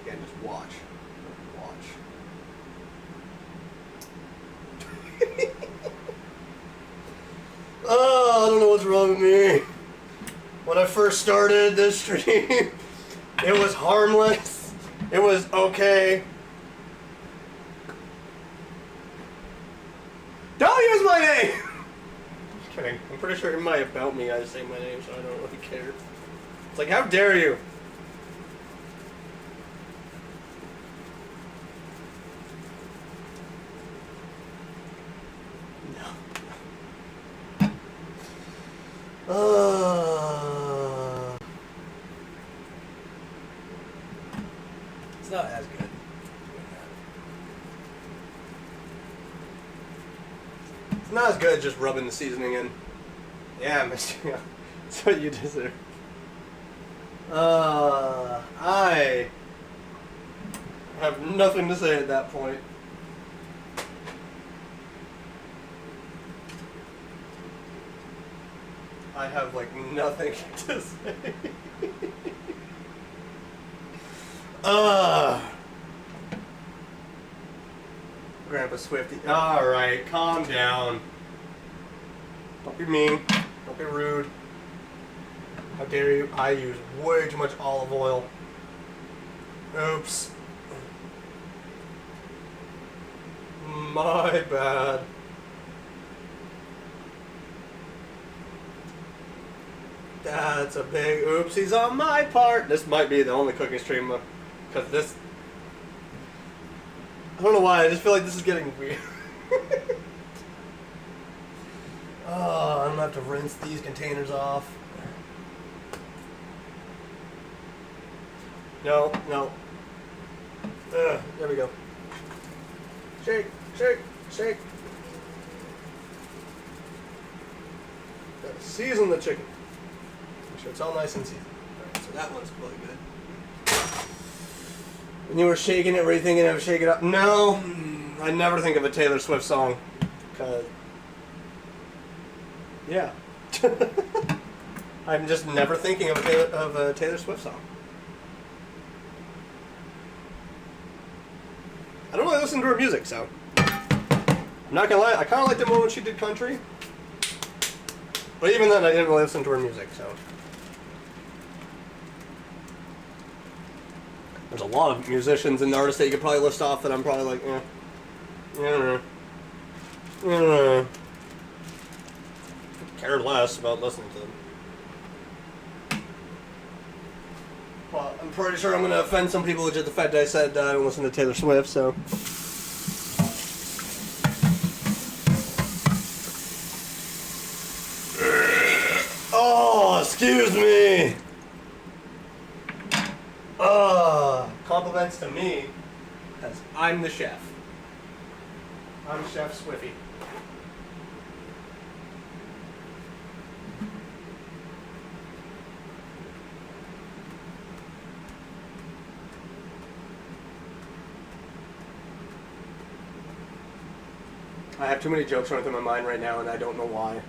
Again, just watch. Oh, I don't know what's wrong with me. When I first started this stream, it was harmless. It was okay. Don't use my name! Just kidding. I'm pretty sure he might have about me. I say my name, so I don't really care. It's like, how dare you? It's not as good. It's not as good just rubbing the seasoning in. Yeah, Mr. That's what you deserve. I have nothing to say at that point. I have like nothing to say. Grandpa Swifty. Alright, calm down. Don't be mean. Don't be rude. How dare you? I use way too much olive oil. Oops. My bad. That's a big oopsies on my part. This might be the only cooking stream because this. I don't know why. I just feel like this is getting weird. Oh, I'm gonna have to rinse these containers off. No. There we go. Shake. Gotta season the chicken. Make sure it's all nice and seasoned. Alright, so that one's really good. When you were shaking it, were you thinking of Shake It Up? No, I never think of a Taylor Swift song. Cause, yeah. I'm just never thinking of a Taylor Swift song. I don't really listen to her music, so. I'm not gonna lie, I kind of liked it more when she did country. But even then, I didn't really listen to her music, so. There's a lot of musicians and artists that you could probably list off that I'm probably like, care less about listening to them. Well, I'm pretty sure I'm going to offend some people with just the fact that I said I don't listen to Taylor Swift, so. Oh, excuse me. Compliments to me, because I'm the chef. I'm Chef Swiffy. I have too many jokes running through my mind right now, and I don't know why.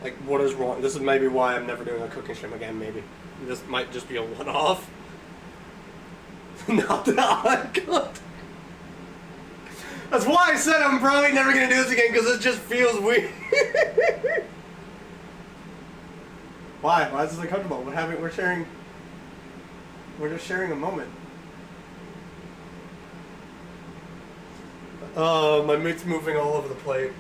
Like, what is wrong? This is maybe why I'm never doing a cooking stream again, maybe. This might just be a one-off. Not that I cooked. That's why I said I'm probably never going to do this again, because it just feels weird. Why? Why is this uncomfortable? We're just sharing a moment. Oh, my meat's moving all over the plate.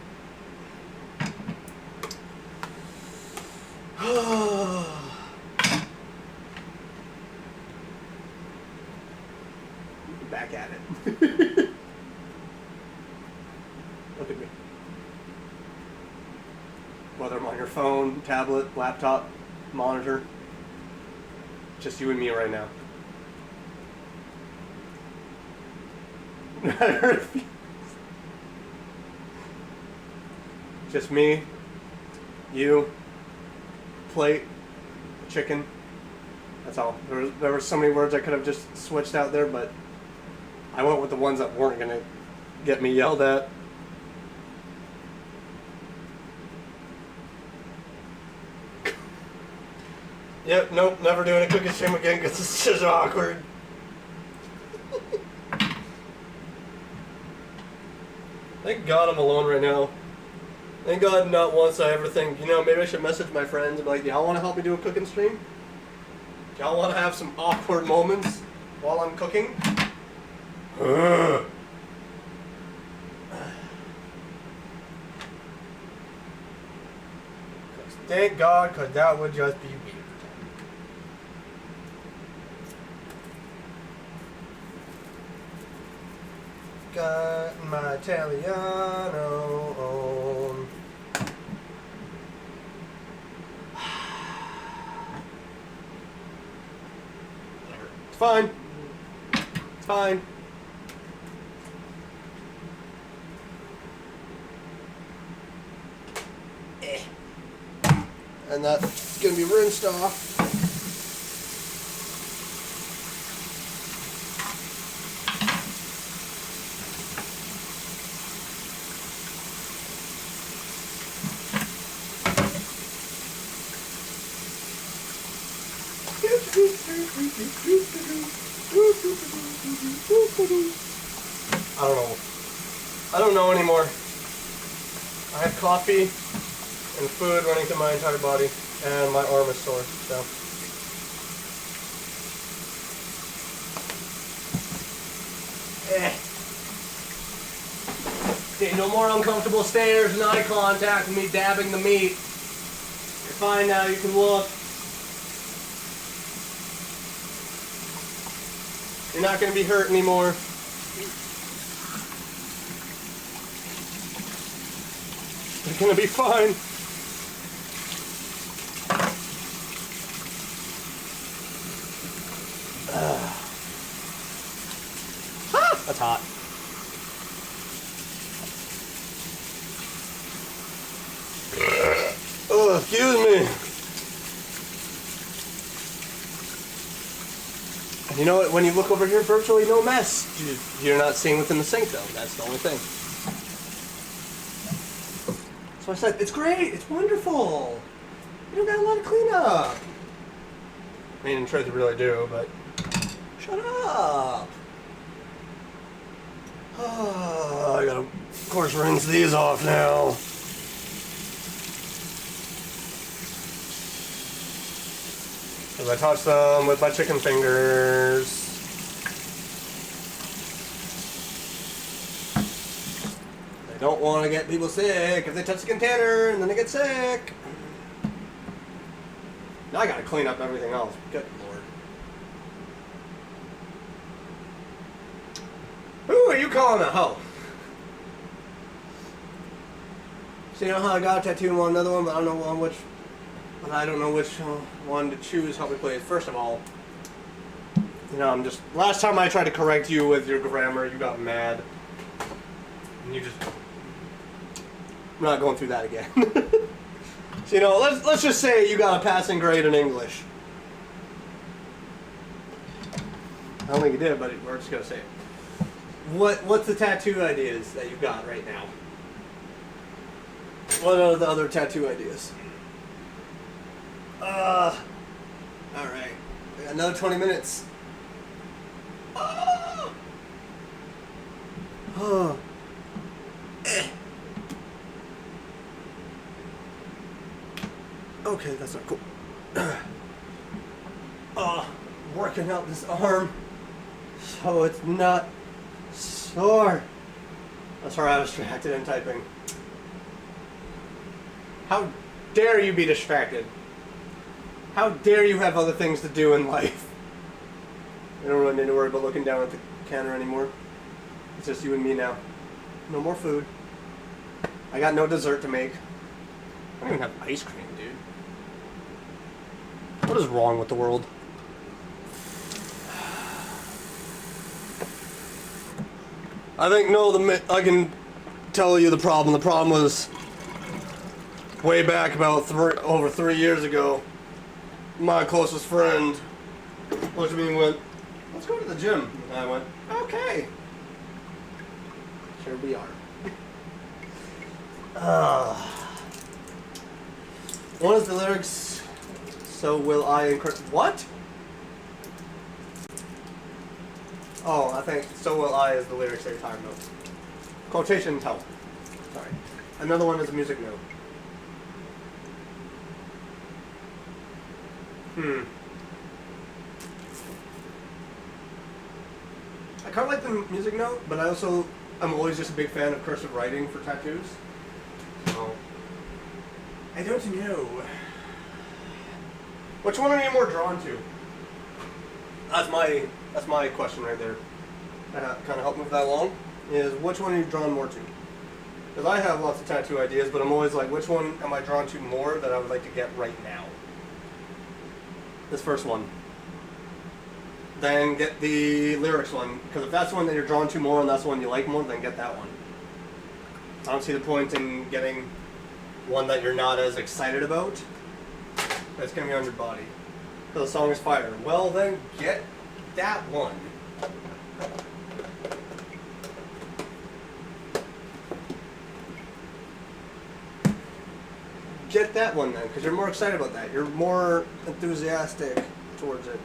Back at it. Look at me. Whether I'm on your phone, tablet, laptop, monitor. Just you and me right now. Just me, you, plate, chicken. That's all. There were so many words I could have just switched out there, but I went with the ones that weren't gonna get me yelled at. Yep, nope, never doing a cooking stream again because it's just awkward. Thank God I'm alone right now. Thank God not once I ever think, you know, maybe I should message my friends and be like, y'all want to help me do a cooking stream? Y'all want to have some awkward moments while I'm cooking? Thank God, because that would just be weird. Got my Italiano on. It's fine. It's fine. And that's gonna be rinsed off. I don't know. I don't know anymore. I have coffee and food running through my entire body, and my arm is sore, so. Okay, no more uncomfortable stares and eye contact and me dabbing the meat. You're fine now, you can look. You're not going to be hurt anymore. You're going to be fine. That's hot. Oh, excuse me. You know what? When you look over here, virtually no mess. You're not seeing within the sink, though. That's the only thing. So I said, it's great. It's wonderful. You don't got a lot of cleanup. I mean, in truth, you really do, but shut up. Oh, I gotta, of course, rinse these off now. As I touch them with my chicken fingers. They don't want to get people sick if they touch the container and then they get sick. Now I gotta clean up everything else. Good Lord. Who are you calling a hoe? So you know how I got a tattoo and want another one, but I don't know on which. But I don't know which one to choose. Help me please. First of all, you know, I'm just. Last time I tried to correct you with your grammar, you got mad. And you just. I'm not going through that again. So, you know, let's just say you got a passing grade in English. I don't think you did, but we're just gonna say it. What's the tattoo ideas that you've got right now? What are the other tattoo ideas? Alright. We got another 20 minutes. Okay, that's not cool. Working out this arm so it's not sore. That's where I was distracted in typing. How dare you be distracted? How dare you have other things to do in life? I don't really need to worry about looking down at the counter anymore. It's just you and me now. No more food. I got no dessert to make. I don't even have ice cream, dude. What is wrong with the world? I think, no, I can tell you the problem. The problem was way back about over 3 years ago, my closest friend looked at me and went, "Let's go to the gym." And I went, "Okay." Here we are. One is the lyrics, "So will I increase." What? Oh, I think "So will I" is the lyrics that you're talking about. Quotation help. Sorry. Another one is a music note. I kind of like the music note, but I'm always just a big fan of cursive writing for tattoos. So, I don't know. Which one are you more drawn to? That's my question right there. Kind of help move that along. Is which one are you drawn more to? Because I have lots of tattoo ideas, but I'm always like, which one am I drawn to more that I would like to get right now? This first one. Then get the lyrics one, because if that's the one that you're drawn to more and that's the one you like more, then get that one. I don't see the point in getting one that you're not as excited about. That's gonna be on your body. Because the song is fire. Well, then get that one. Get that one then, because you're more excited about that. You're more enthusiastic towards it.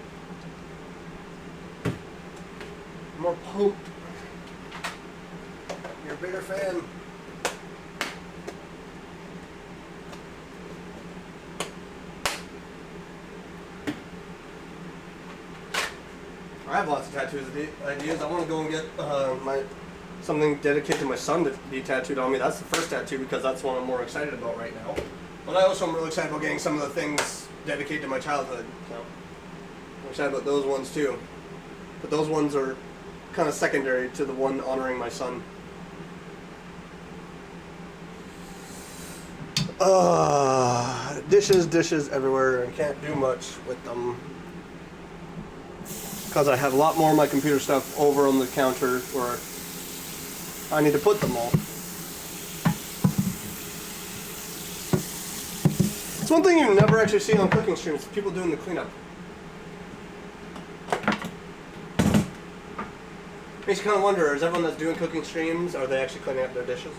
More pumped. You're a bigger fan. I have lots of tattoos ideas. I want to go and get something dedicated to my son to be tattooed on me. That's the first tattoo because that's one I'm more excited about right now. But I also am really excited about getting some of the things dedicated to my childhood. So I'm excited about those ones too. But those ones are kind of secondary to the one honoring my son. Dishes everywhere, and can't do much with them. Because I have a lot more of my computer stuff over on the counter where I need to put them all. It's one thing you never actually see on cooking streams, people doing the cleanup. Makes you kind of wonder, is everyone that's doing cooking streams, are they actually cleaning up their dishes?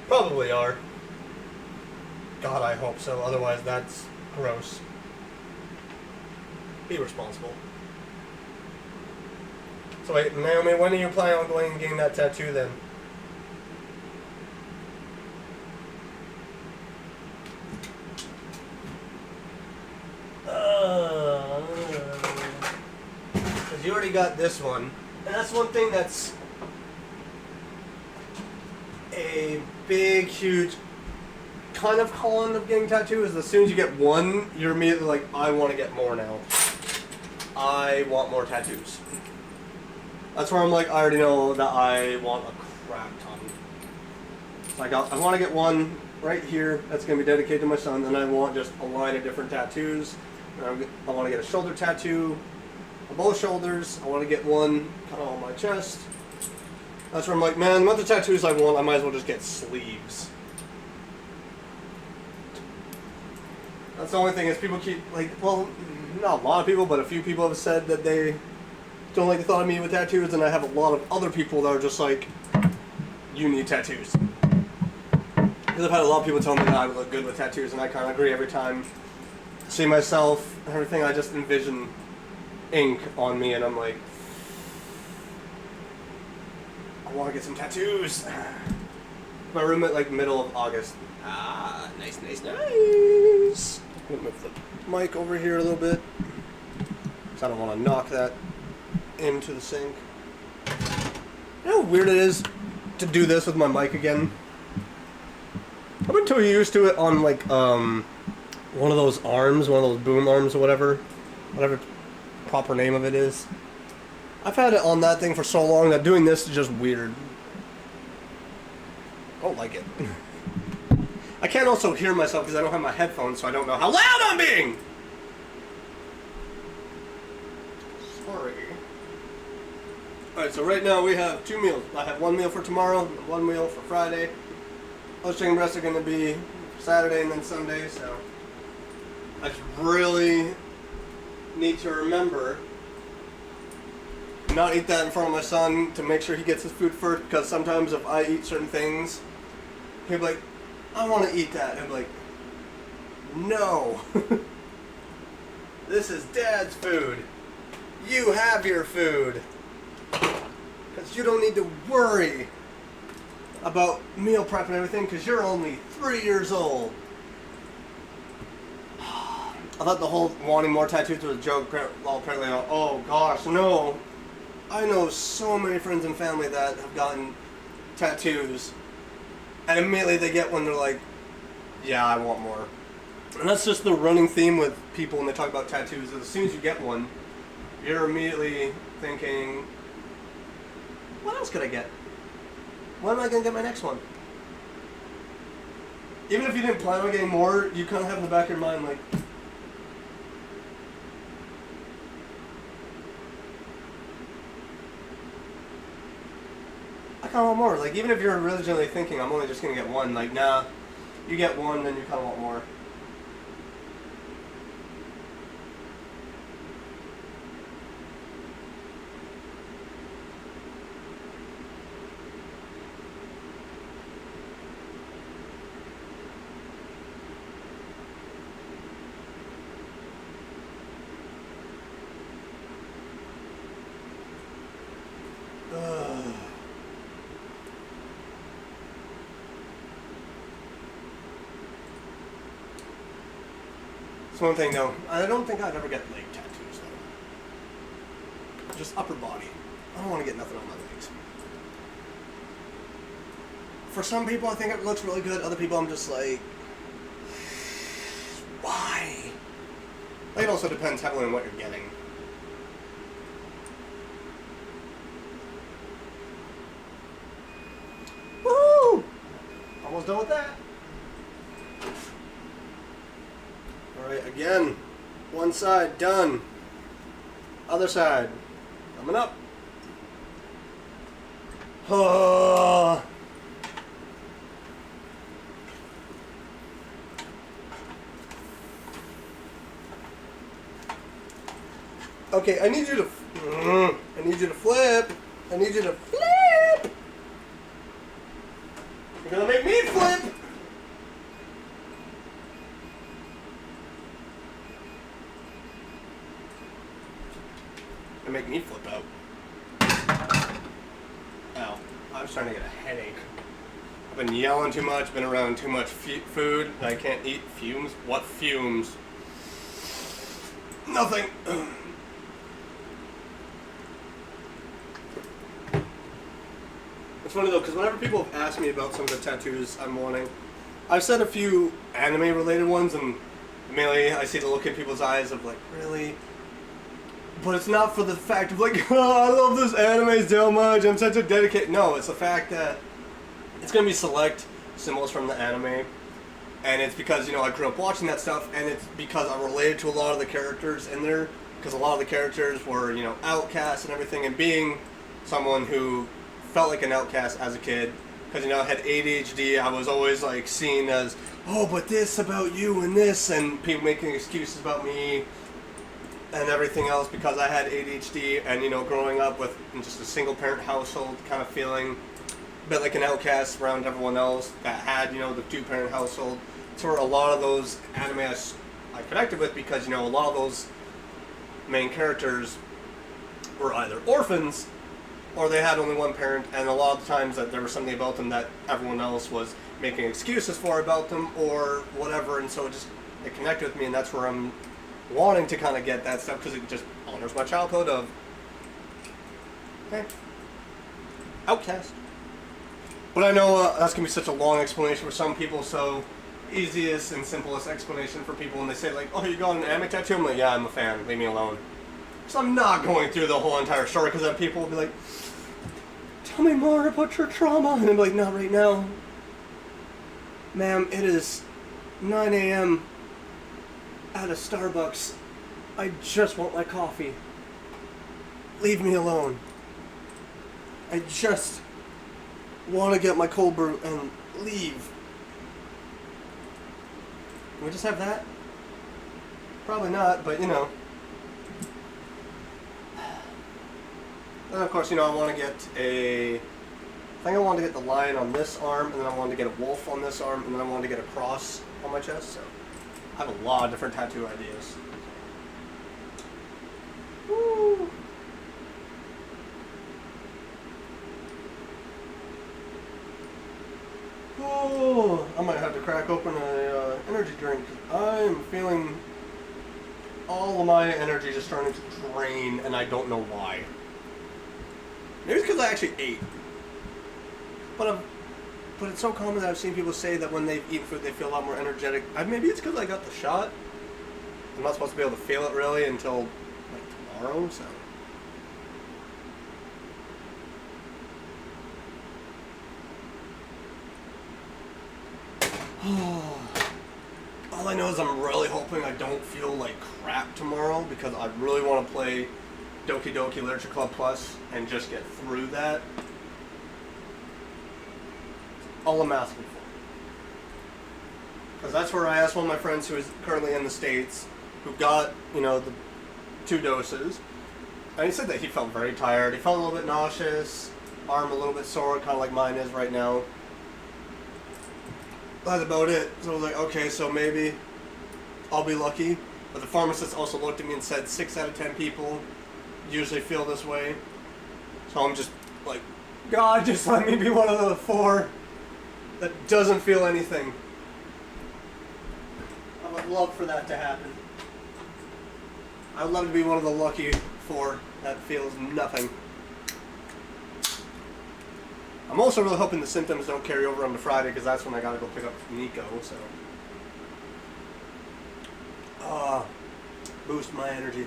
Probably are. God, I hope so, otherwise that's gross. Be responsible. So wait, Naomi, when are you planning on going and getting that tattoo then? Because you already got this one. And that's one thing that's a big, huge kind of con of getting tattoos. As soon as you get one, you're immediately like, I want to get more now. I want more tattoos. That's where I'm like, I already know that I want a crap ton. Like, I want to get one right here that's going to be dedicated to my son, and I want just a line of different tattoos. And I want to get a shoulder tattoo on both shoulders. I want to get one kind of on my chest. That's where I'm like, man, the amount of tattoos I want, I might as well just get sleeves. That's the only thing is people keep, like, well, not a lot of people, but a few people have said that they don't like the thought of me with tattoos, and I have a lot of other people that are just like, you need tattoos. Because I've had a lot of people tell me that I would look good with tattoos, and I kind of agree every time. See myself and everything, I just envision ink on me, and I'm like, I want to get some tattoos. My roommate, like, middle of August. Ah, nice. I'm gonna move the mic over here a little bit, because I don't want to knock that into the sink. You know how weird it is to do this with my mic again? I've been too used to it on, like, one of those arms, one of those boom arms or whatever proper name of it is. I've had it on that thing for so long that doing this is just weird. I don't like it. I can't also hear myself because I don't have my headphones, so I don't know how loud I'm being! Sorry. Alright, so right now we have 2 meals. I have 1 meal for tomorrow and 1 meal for Friday. those chicken breasts are going to be Saturday and then Sunday, so I just really need to remember not eat that in front of my son to make sure he gets his food first, because sometimes if I eat certain things, he'll be like, I want to eat that. And I'm like, no. This is Dad's food. You have your food. Because you don't need to worry about meal prep and everything, because you're only 3 years old. I thought the whole wanting more tattoos was a joke. Apparently, oh gosh, no. I know so many friends and family that have gotten tattoos, and immediately they get one, they're like, yeah, I want more. And that's just the running theme with people when they talk about tattoos. As soon as you get one, you're immediately thinking, what else could I get? When am I going to get my next one? Even if you didn't plan on getting more, you kind of have in the back of your mind, like, I kind of want more. Like, even if you're originally thinking, I'm only just going to get one, like, nah, you get one, then you kind of want more. It's one thing though, I don't think I'd ever get leg tattoos though. Just upper body. I don't want to get nothing on my legs. For some people I think it looks really good, other people I'm just like, why? Like, it also depends heavily on what you're getting. Woo! Almost done with that. Alright, again, one side done. Other side coming up. Okay, I need you to flip. I need you to flip. You're gonna make me flip. Make me flip out. Ow. I'm starting to get a headache. I've been yelling too much, been around too much food, and I can't eat. Fumes? What fumes? Nothing. It's funny though, because whenever people have asked me about some of the tattoos I'm wanting, I've said a few anime related ones, and immediately I see the look in people's eyes of like, really? But it's not for the fact of like, oh, I love this anime so much, I'm such a dedicated... No, it's the fact that it's going to be select symbols from the anime, and it's because, you know, I grew up watching that stuff, and it's because I related to a lot of the characters in there, because a lot of the characters were, you know, outcasts and everything, and being someone who felt like an outcast as a kid, because, you know, I had ADHD, I was always, like, seen as, oh, but this about you and this, and people making excuses about me and everything else because I had ADHD, and, you know, growing up with just a single parent household, kind of feeling a bit like an outcast around everyone else that had, you know, the 2-parent household. So a lot of those anime I connected with because, you know, a lot of those main characters were either orphans or they had only one parent, and a lot of the times that there was something about them that everyone else was making excuses for about them or whatever, and so it connected with me, and that's where I'm wanting to kind of get that stuff because it just honors my childhood of, hey, outcast. But I know that's going to be such a long explanation for some people, so easiest and simplest explanation for people when they say like, oh, you got an anime tattoo? I'm like, yeah, I'm a fan, leave me alone. So I'm not going through the whole entire story because then people will be like, tell me more about your trauma. And I'm like, not right now. Ma'am, it is 9 a.m. at a Starbucks. I just want my coffee. Leave me alone. I just want to get my cold brew and leave. Can we just have that? Probably not, but you know. And of course, you know, I want to get I think I wanted to get the lion on this arm, and then I wanted to get a wolf on this arm, and then I wanted to get a cross on my chest, so I have a lot of different tattoo ideas. Woo! Oh, I might have to crack open a energy drink. I'm feeling all of my energy just starting to drain, and I don't know why. Maybe it's because I actually ate. But it's so common that I've seen people say that when they eat food, they feel a lot more energetic. Maybe it's because I got the shot. I'm not supposed to be able to feel it really until like tomorrow, so. All I know is I'm really hoping I don't feel like crap tomorrow, because I really want to play Doki Doki Literature Club Plus and just get through that. All I'm asking for. Because that's where I asked one of my friends who is currently in the States, who got, you know, the 2 doses, and he said that he felt very tired. He felt a little bit nauseous, arm a little bit sore, kind of like mine is right now. That's about it. So I was like, okay, so maybe I'll be lucky. But the pharmacist also looked at me and said 6 out of 10 people usually feel this way. So I'm just like, God, just let me be one of the 4 that doesn't feel anything. I would love for that to happen. I would love to be one of the lucky 4 that feels nothing. I'm also really hoping the symptoms don't carry over on to Friday, because that's when I gotta go pick up Nico, so. Boost my energy.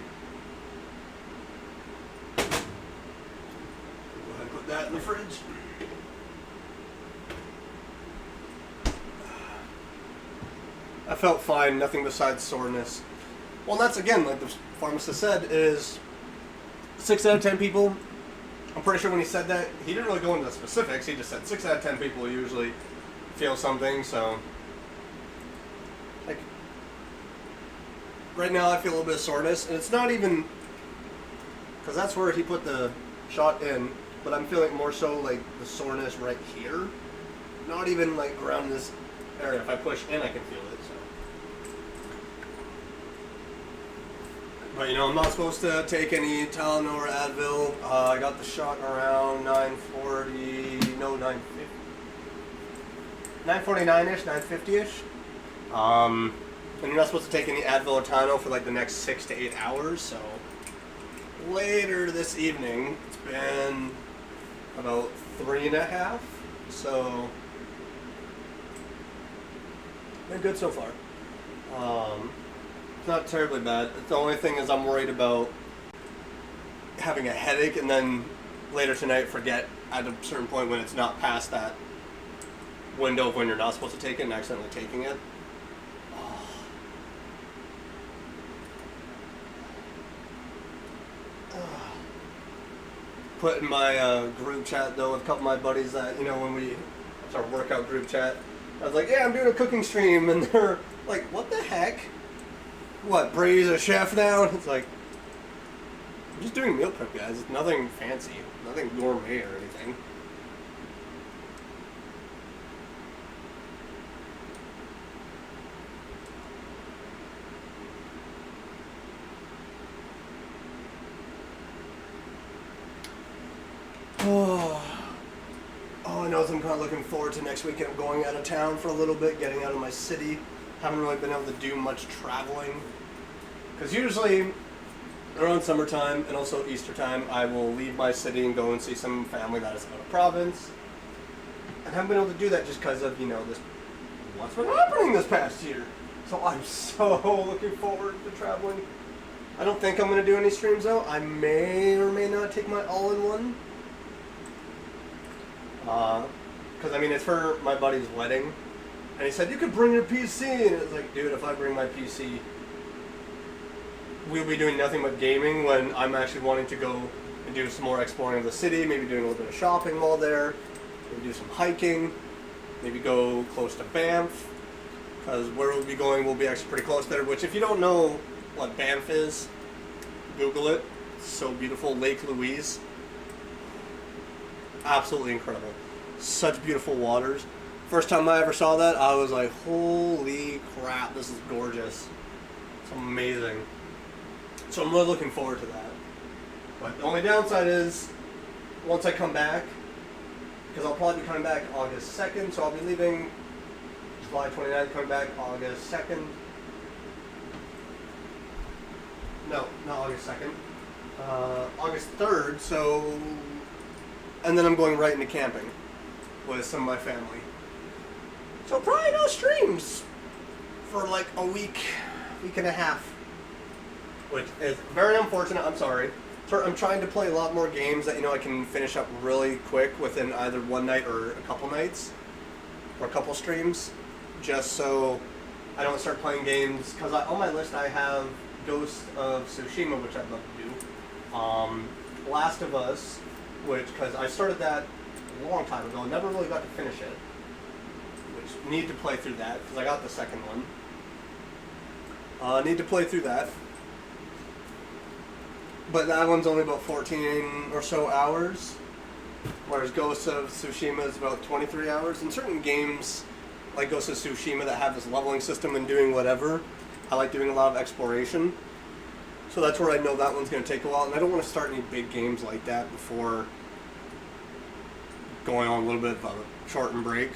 Go ahead and put that in the fridge. I felt fine, nothing besides soreness. Well, that's again, like the pharmacist said, is 6 out of 10 people. I'm pretty sure when he said that, he didn't really go into the specifics. He just said 6 out of 10 people usually feel something, so. Like, right now I feel a little bit of soreness, and it's not even, because that's where he put the shot in, but I'm feeling more so like the soreness right here. Not even like around this area. If I push in, I can feel it, so. But you know, I'm not supposed to take any Tylenol or Advil. I got the shot around 9:40, no, 9:50. 9:49-ish, 9:50-ish. And you're not supposed to take any Advil or Tylenol for like the next 6 to 8 hours, so. Later this evening, it's been about 3.5, so. Been good so far. It's not terribly bad. The only thing is I'm worried about having a headache and then later tonight forget at a certain point when it's not past that window of when you're not supposed to take it and accidentally taking it. Put in my group chat though with a couple of my buddies that, you know, when it's our workout group chat, I was like, yeah, I'm doing a cooking stream, and they're like, what the heck? What, Brady's a chef now? It's like, I'm just doing meal prep, guys. It's nothing fancy, nothing gourmet or anything. All I know is I'm kind of looking forward to next weekend. I'm going out of town for a little bit, getting out of my city. Haven't really been able to do much traveling. Because usually, around summertime and also Easter time, I will leave my city and go and see some family that is out of province. And haven't been able to do that just because of, you know, what's been happening this past year. So I'm so looking forward to traveling. I don't think I'm going to do any streams though. I may or may not take my all-in-one. Because I mean, it's for my buddy's wedding. And he said, you could bring your PC. And it's like, dude, if I bring my PC, we'll be doing nothing but gaming when I'm actually wanting to go and do some more exploring of the city, maybe doing a little bit of shopping while there, maybe do some hiking, maybe go close to Banff. because where we'll be going will be actually pretty close there. Which, if you don't know what Banff is, Google it. It's so beautiful. Lake Louise. Absolutely incredible. Such beautiful waters. First time I ever saw that, I was like, holy crap, this is gorgeous. It's amazing. So I'm really looking forward to that. But the only downside is, once I come back, because I'll probably be coming back August 2nd, so I'll be leaving July 29th, coming back August 2nd. No, not August 2nd. August 3rd, so... And then I'm going right into camping with some of my family. So probably no streams for like a week and a half. Which is very unfortunate, I'm sorry. So I'm trying to play a lot more games that, I can finish up really quick within either one night or a couple nights. Or a couple streams. Just so I don't start playing games. Because on my list I have Ghost of Tsushima, which I'd love to do. Last of Us, because I started that a long time ago, never really got to finish it. Which, need to play through that, because I got the second one. Need to play through that. But that one's only about 14 or so hours, whereas Ghost of Tsushima is about 23 hours. And certain games, like Ghost of Tsushima, that have this leveling system and doing whatever, I like doing a lot of exploration. So that's where I know that one's going to take a while, and I don't want to start any big games like that before going on a little bit of a shortened break.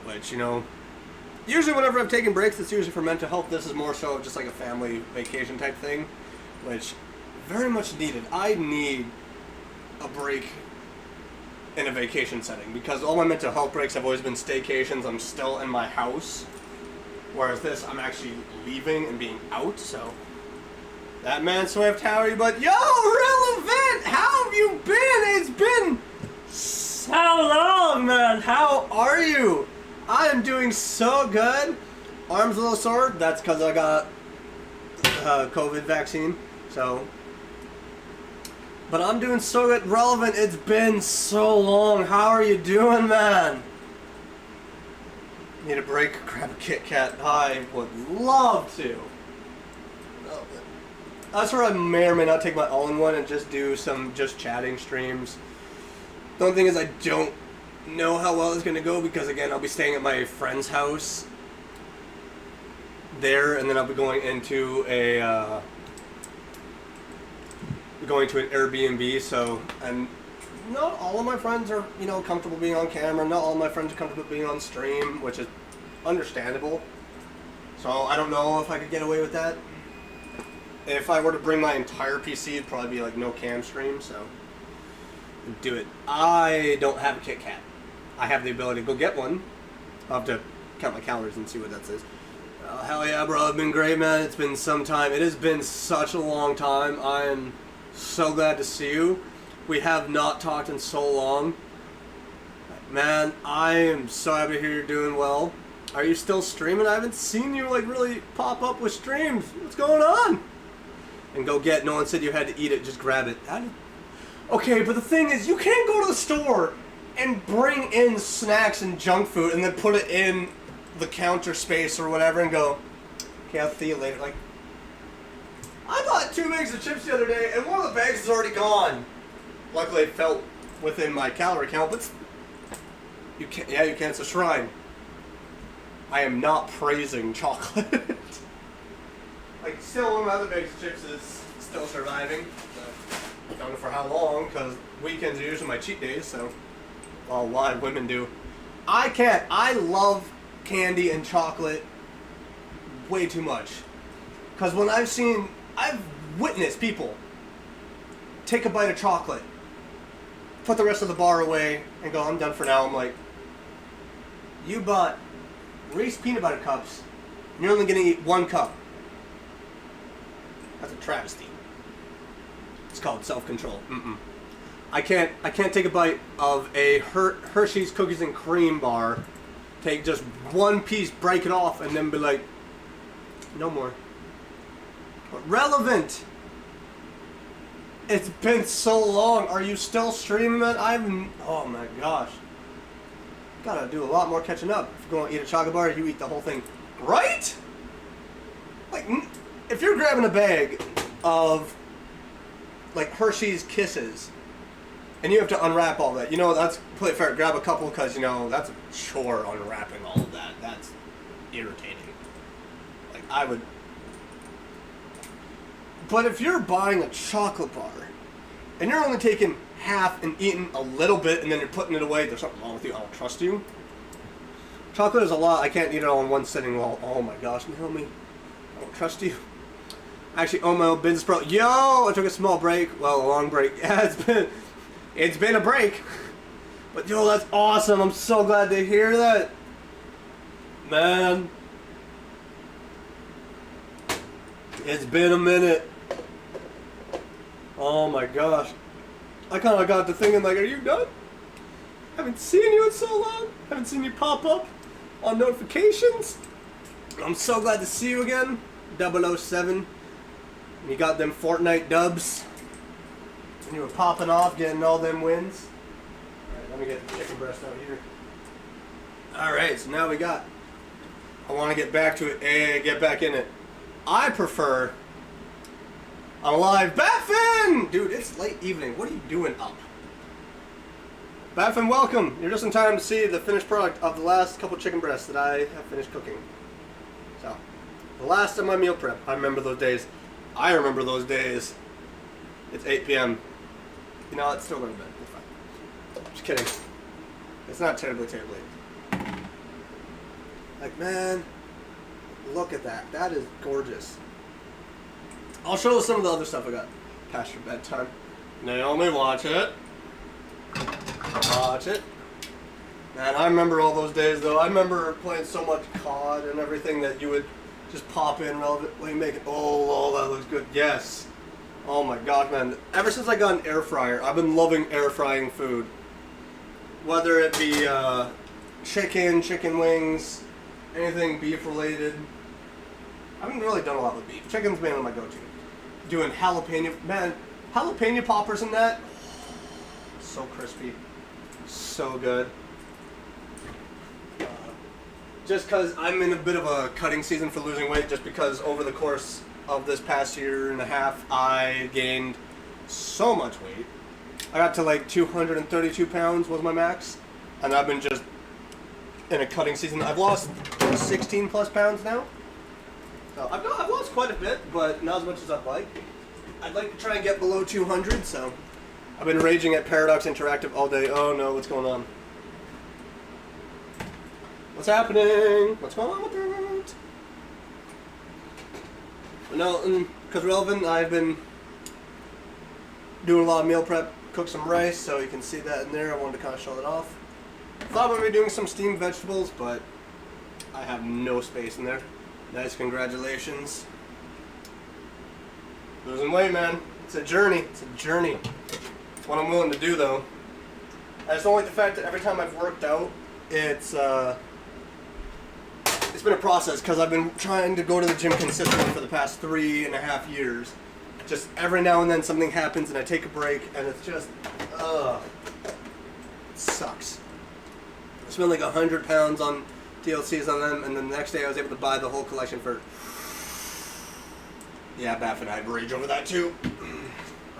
Which, usually whenever I've taken breaks, it's usually for mental health. This is more so just like a family vacation type thing, which very much needed. I need a break in a vacation setting, because all my mental health breaks have always been staycations. I'm still in my house, whereas this, I'm actually leaving and being out, so... That man Swift, how are you? But yo, Relevant, how have you been? It's been so long, man. How are you? I am doing so good. Arm's a little sore. That's because I got COVID vaccine. So, but I'm doing so good. Relevant, it's been so long. How are you doing, man? Need a break? Grab a Kit Kat. I would love to. That's where I may or may not take my all-in-one and just do some just chatting streams. The only thing is I don't know how well it's going to go, because again, I'll be staying at my friend's house there, and then I'll be going into an Airbnb. So, and not all of my friends are comfortable being on camera. Not all of my friends are comfortable being on stream, which is understandable. So I don't know if I could get away with that. If I were to bring my entire PC, it'd probably be like no cam stream, so do it. I don't have a Kit Kat. I have the ability to go get one. I'll have to count my calories and see what that says. Hell yeah, bro. It's been great, man. It's been some time. It has been such a long time. I am so glad to see you. We have not talked in so long. Man, I am so happy to hear you're doing well. Are you still streaming? I haven't seen you like really pop up with streams. What's going on? And go get, no one said you had to eat it, just grab it. Okay, but the thing is, you can't go to the store and bring in snacks and junk food and then put it in the counter space or whatever and go, okay, I'll see you later. Like, I bought 2 bags of chips the other day and one of the bags is already gone. Luckily it felt within my calorie count, but you can't, yeah, you can, it's a shrine. I am not praising chocolate. Like, still, one of my other bags of chips is still surviving. I don't know for how long, because weekends are usually my cheat days, so... Well, a lot of women do. I can't. I love candy and chocolate way too much. Because when I've witnessed people take a bite of chocolate, put the rest of the bar away, and go, I'm done for now. I'm like, you bought Reese's peanut butter cups, and you're only going to eat 1 cup. That's a travesty. It's called self-control. I can't take a bite of a Hershey's cookies and cream bar, take just 1 piece, break it off, and then be like, no more. But Relevant! It's been so long. Are you still streaming it? Oh my gosh. Gotta do a lot more catching up. If you're gonna eat a chocolate bar, you eat the whole thing. Right? Like, if you're grabbing a bag of, like, Hershey's Kisses, and you have to unwrap all that, you know, that's completely fair. Grab a couple, because, you know, that's a chore unwrapping all of that. That's irritating. Like, I would... But if you're buying a chocolate bar, and you're only taking half and eating a little bit, and then you're putting it away, there's something wrong with you. I don't trust you. Chocolate is a lot. I can't eat it all in one sitting. Well, oh my gosh, can you help me? I don't trust you. I actually own my own business pro. Yo, I took a small break. Well, a long break. Yeah, it's been a break. But yo, that's awesome. I'm so glad to hear that. Man. It's been a minute. Oh my gosh. I kind of got to thinking, like, are you done? Haven't seen you in so long. Haven't seen you pop up on notifications. I'm so glad to see you again. 007. You got them Fortnite dubs. And you were popping off, getting all them wins. Alright, let me get the chicken breast out here. Alright, so now we got... I want to get back to it and get back in it. I prefer... I'm alive. Batfin! Dude, it's late evening. What are you doing up? Batfin, welcome. You're just in time to see the finished product of the last couple chicken breasts that I have finished cooking. So, the last of my meal prep. I remember those days. I remember those days. It's 8 p.m. You know, it's still going to bed. It's fine. Just kidding. It's not terribly late. Like, man, look at that. That is gorgeous. I'll show some of the other stuff I got past your bedtime. Naomi, watch it. Watch it. Man, I remember all those days, though. I remember playing so much COD and everything that you would just pop in relevantly, make it, oh, that looks good. Yes. Oh my gosh, man. Ever since I got an air fryer, I've been loving air frying food. Whether it be chicken wings, anything beef related. I haven't really done a lot with beef. Chicken's mainly my go-to. Doing jalapeno, man, jalapeno poppers and that. So crispy. So good. Just because I'm in a bit of a cutting season for losing weight, just because over the course of this past year and a half, I gained so much weight. I got to like 232 pounds was my max, and I've been just in a cutting season. I've lost 16 plus pounds now. So I've lost quite a bit, but not as much as I'd like. I'd like to try and get below 200, so I've been raging at Paradox Interactive all day. Oh no, what's going on? What's happening? What's going on with that? No, because relevant, I've been doing a lot of meal prep, cook some rice, so you can see that in there. I wanted to kind of show that off. Thought about maybe doing some steamed vegetables, but I have no space in there. Nice, congratulations. Losing weight, man. It's a journey. It's a journey. It's what I'm willing to do, though. I just don't like the fact that every time I've worked out, it's been a process because I've been trying to go to the gym consistently for the past 3.5 years. Just every now and then something happens and I take a break and it's just, it sucks. I spent like 100 pounds on DLCs on them, and then the next day I was able to buy the whole collection for... Yeah, Baff and I rage over that too.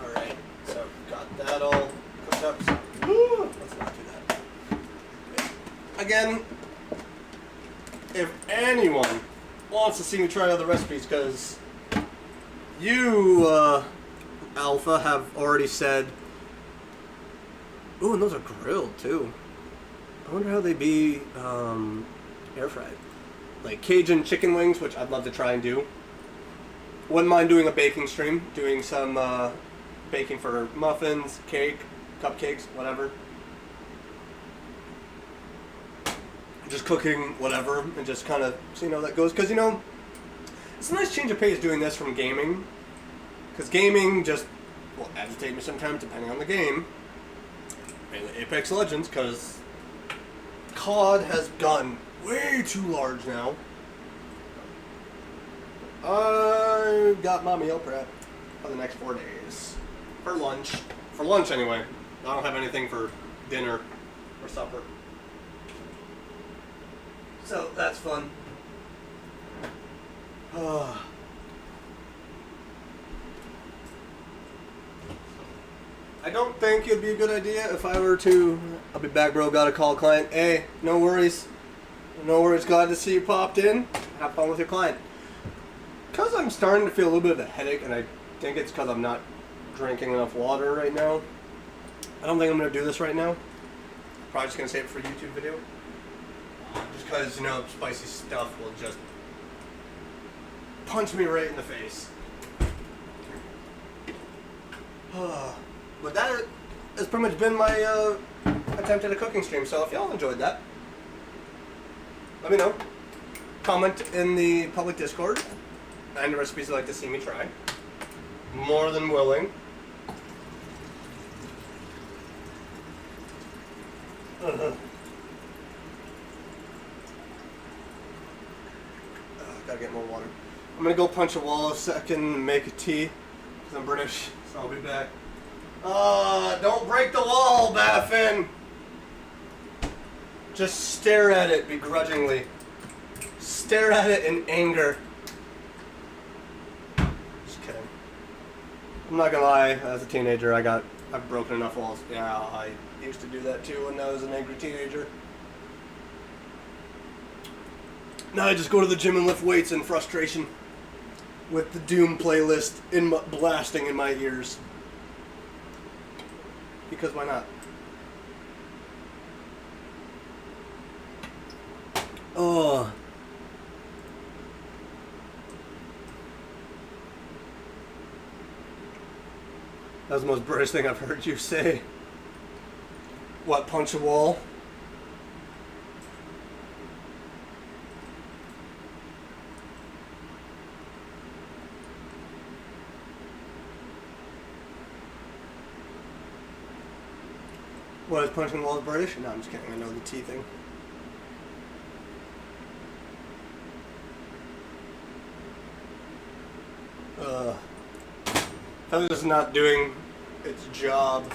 Alright, so got that all cooked up. So, let's not do that. Okay. Again, if anyone wants to see me try other recipes, because you, Alpha, have already said... Ooh, and those are grilled too. I wonder how they'd be air fried. Like Cajun chicken wings, which I'd love to try and do. Wouldn't mind doing a baking stream, doing some baking for muffins, cake, cupcakes, whatever. Just cooking whatever and just kind of see how that goes. Because, you know, it's a nice change of pace doing this from gaming. Because gaming just will agitate me sometimes depending on the game. Mainly Apex Legends, because COD has gotten way too large now. I got my meal prep for the next 4 days. For lunch. For lunch, anyway. I don't have anything for dinner or supper. So, that's fun. I don't think it'd be a good idea if I were to. I'll be back, bro. Gotta call a client. Hey, no worries. No worries. Glad to see you popped in. Have fun with your client. Because I'm starting to feel a little bit of a headache, and I think it's because I'm not drinking enough water right now. I don't think I'm going to do this right now. Probably just going to save it for a YouTube video. Just because, you know, spicy stuff will just punch me right in the face. But that has pretty much been my attempt at a cooking stream. So if y'all enjoyed that, let me know. Comment in the public Discord and recipes you'd like to see me try. More than willing. Gotta get more water. I'm gonna go punch a wall a second and make a tea. Because I'm British, so I'll be back. Don't break the wall, Baffin! Just stare at it begrudgingly. Stare at it in anger. Just kidding. I'm not gonna lie, as a teenager I've broken enough walls. Yeah, I used to do that too when I was an angry teenager. Now I just go to the gym and lift weights in frustration. With the Doom playlist blasting in my ears. Because why not? Oh. That was the most British thing I've heard you say. What, punch a wall? What, is punching walls British? No, I'm just kidding. I know the tea thing. That was just not doing its job.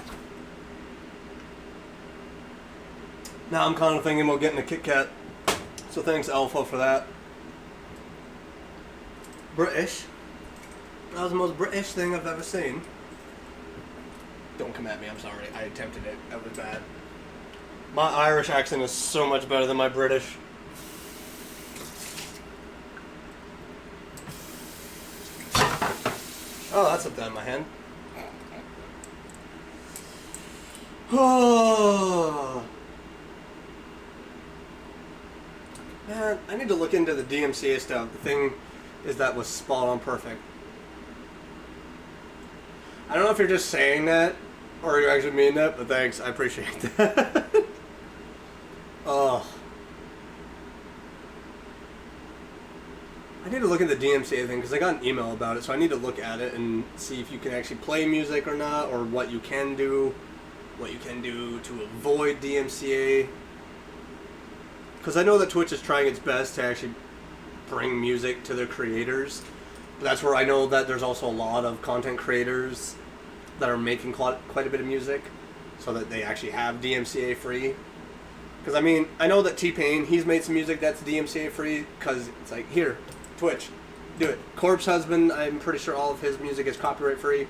Now I'm kind of thinking about getting a Kit Kat. So thanks, Alpha, for that. British? That was the most British thing I've ever seen. Don't come at me, I'm sorry. I attempted it. That was bad. My Irish accent is so much better than my British. Oh, that's up there in my hand. Oh. Man, I need to look into the DMCA stuff. The thing is that was spot on perfect. I don't know if you're just saying that or you actually mean that, but thanks. I appreciate that. Oh. I need to look at the DMCA thing because I got an email about it, so I need to look at it and see if you can actually play music or not, or what you can do to avoid DMCA. Because I know that Twitch is trying its best to actually bring music to their creators. But that's where I know that there's also a lot of content creators that are making quite a bit of music so that they actually have DMCA free. Because I mean, I know that T-Pain, he's made some music that's DMCA free because it's like, here, Twitch, do it. Corpse Husband, I'm pretty sure all of his music is copyright free.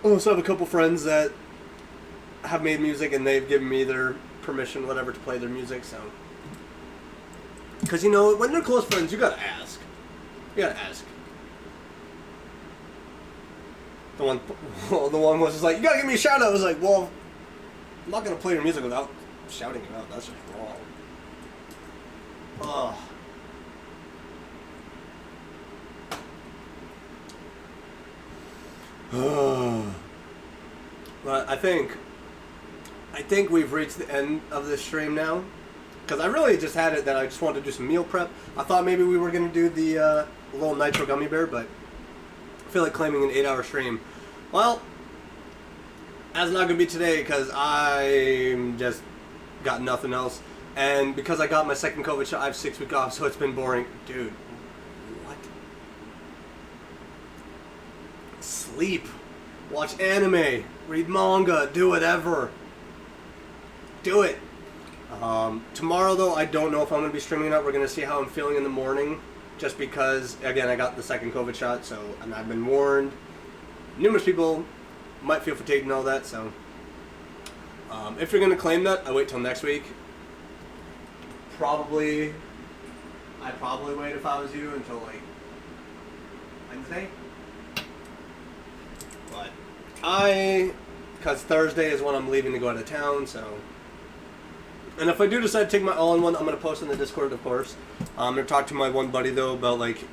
I also have a couple friends that have made music and they've given me their permission, whatever, to play their music, so. Because, you know, when they're close friends, you gotta ask. You gotta ask. The one was just like, you gotta give me a shout out. I was like, well, I'm not gonna play your music without shouting it out. That's just wrong. Ugh. But I think we've reached the end of this stream now. Because I really just had it that I just wanted to do some meal prep. I thought maybe we were going to do the little nitro gummy bear, but I feel like claiming an 8-hour stream. Well, that's not going to be today because I just got nothing else. And because I got my second COVID shot, I have 6 weeks off, so it's been boring. Dude, what? Sleep. Watch anime. Read manga. Do whatever. Do it. Tomorrow, though, I don't know if I'm going to be streaming or not. We're going to see how I'm feeling in the morning. just because, again, I got the second COVID shot, so, and I've been warned. Numerous people might feel fatigued and all that, so if you're going to claim that, I wait till next week. I'd probably wait if I was you until like Wednesday. But because Thursday is when I'm leaving to go out of town, so. And if I do decide to take my all-in-one, I'm going to post in the Discord, of course. I'm going to talk to my one buddy, though, about, like,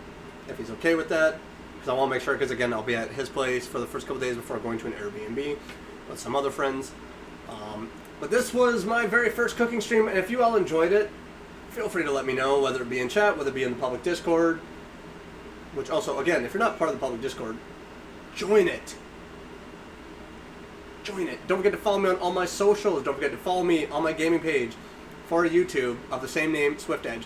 if he's okay with that. Because I want to make sure, because, again, I'll be at his place for the first couple days before going to an Airbnb with some other friends. But this was my very first cooking stream, and if you all enjoyed it, feel free to let me know, whether it be in chat, whether it be in the public Discord. Which also, again, if you're not part of the public Discord, join it. Join it. Don't forget to follow me on all my socials. Don't forget to follow me on my gaming page for YouTube of the same name, Swift Edge.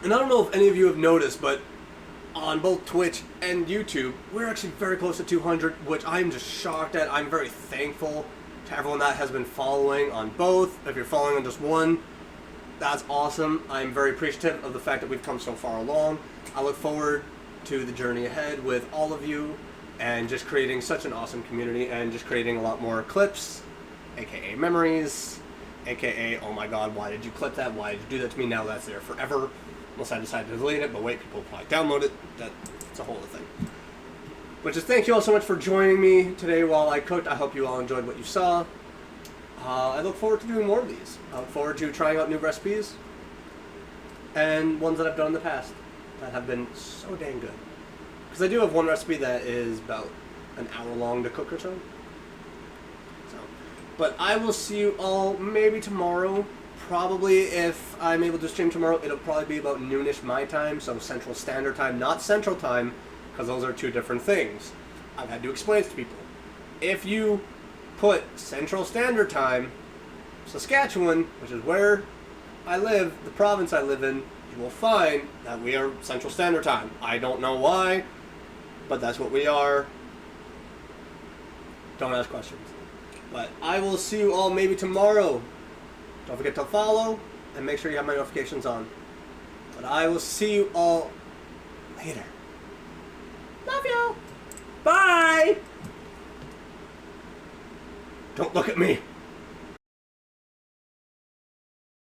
And I don't know if any of you have noticed, but on both Twitch and YouTube, we're actually very close to 200, which I'm just shocked at. I'm very thankful to everyone that has been following on both. If you're following on just one, that's awesome. I'm very appreciative of the fact that we've come so far along. I look forward to the journey ahead with all of you, and just creating such an awesome community, and just creating a lot more clips, aka memories, aka, oh my god, why did you clip that? Why did you do that to me? Now that's there forever. Unless I decide to delete it, but wait, people will probably download it. That's a whole other thing. But just thank you all so much for joining me today while I cooked. I hope you all enjoyed what you saw. I look forward to doing more of these. I look forward to trying out new recipes, and ones that I've done in the past that have been so dang good. Because I do have one recipe that is about an hour long to cook or so. But I will see you all maybe tomorrow. Probably if I'm able to stream tomorrow, it'll probably be about noonish my time, so Central Standard Time, not Central Time, because those are two different things. I've had to explain it to people. If you put Central Standard Time, Saskatchewan, which is where I live, the province I live in, you will find that we are Central Standard Time. I don't know why, but that's what we are. Don't ask questions. But I will see you all maybe tomorrow. Don't forget to follow and make sure you have my notifications on. But I will see you all later. Love you. Bye. Don't look at me.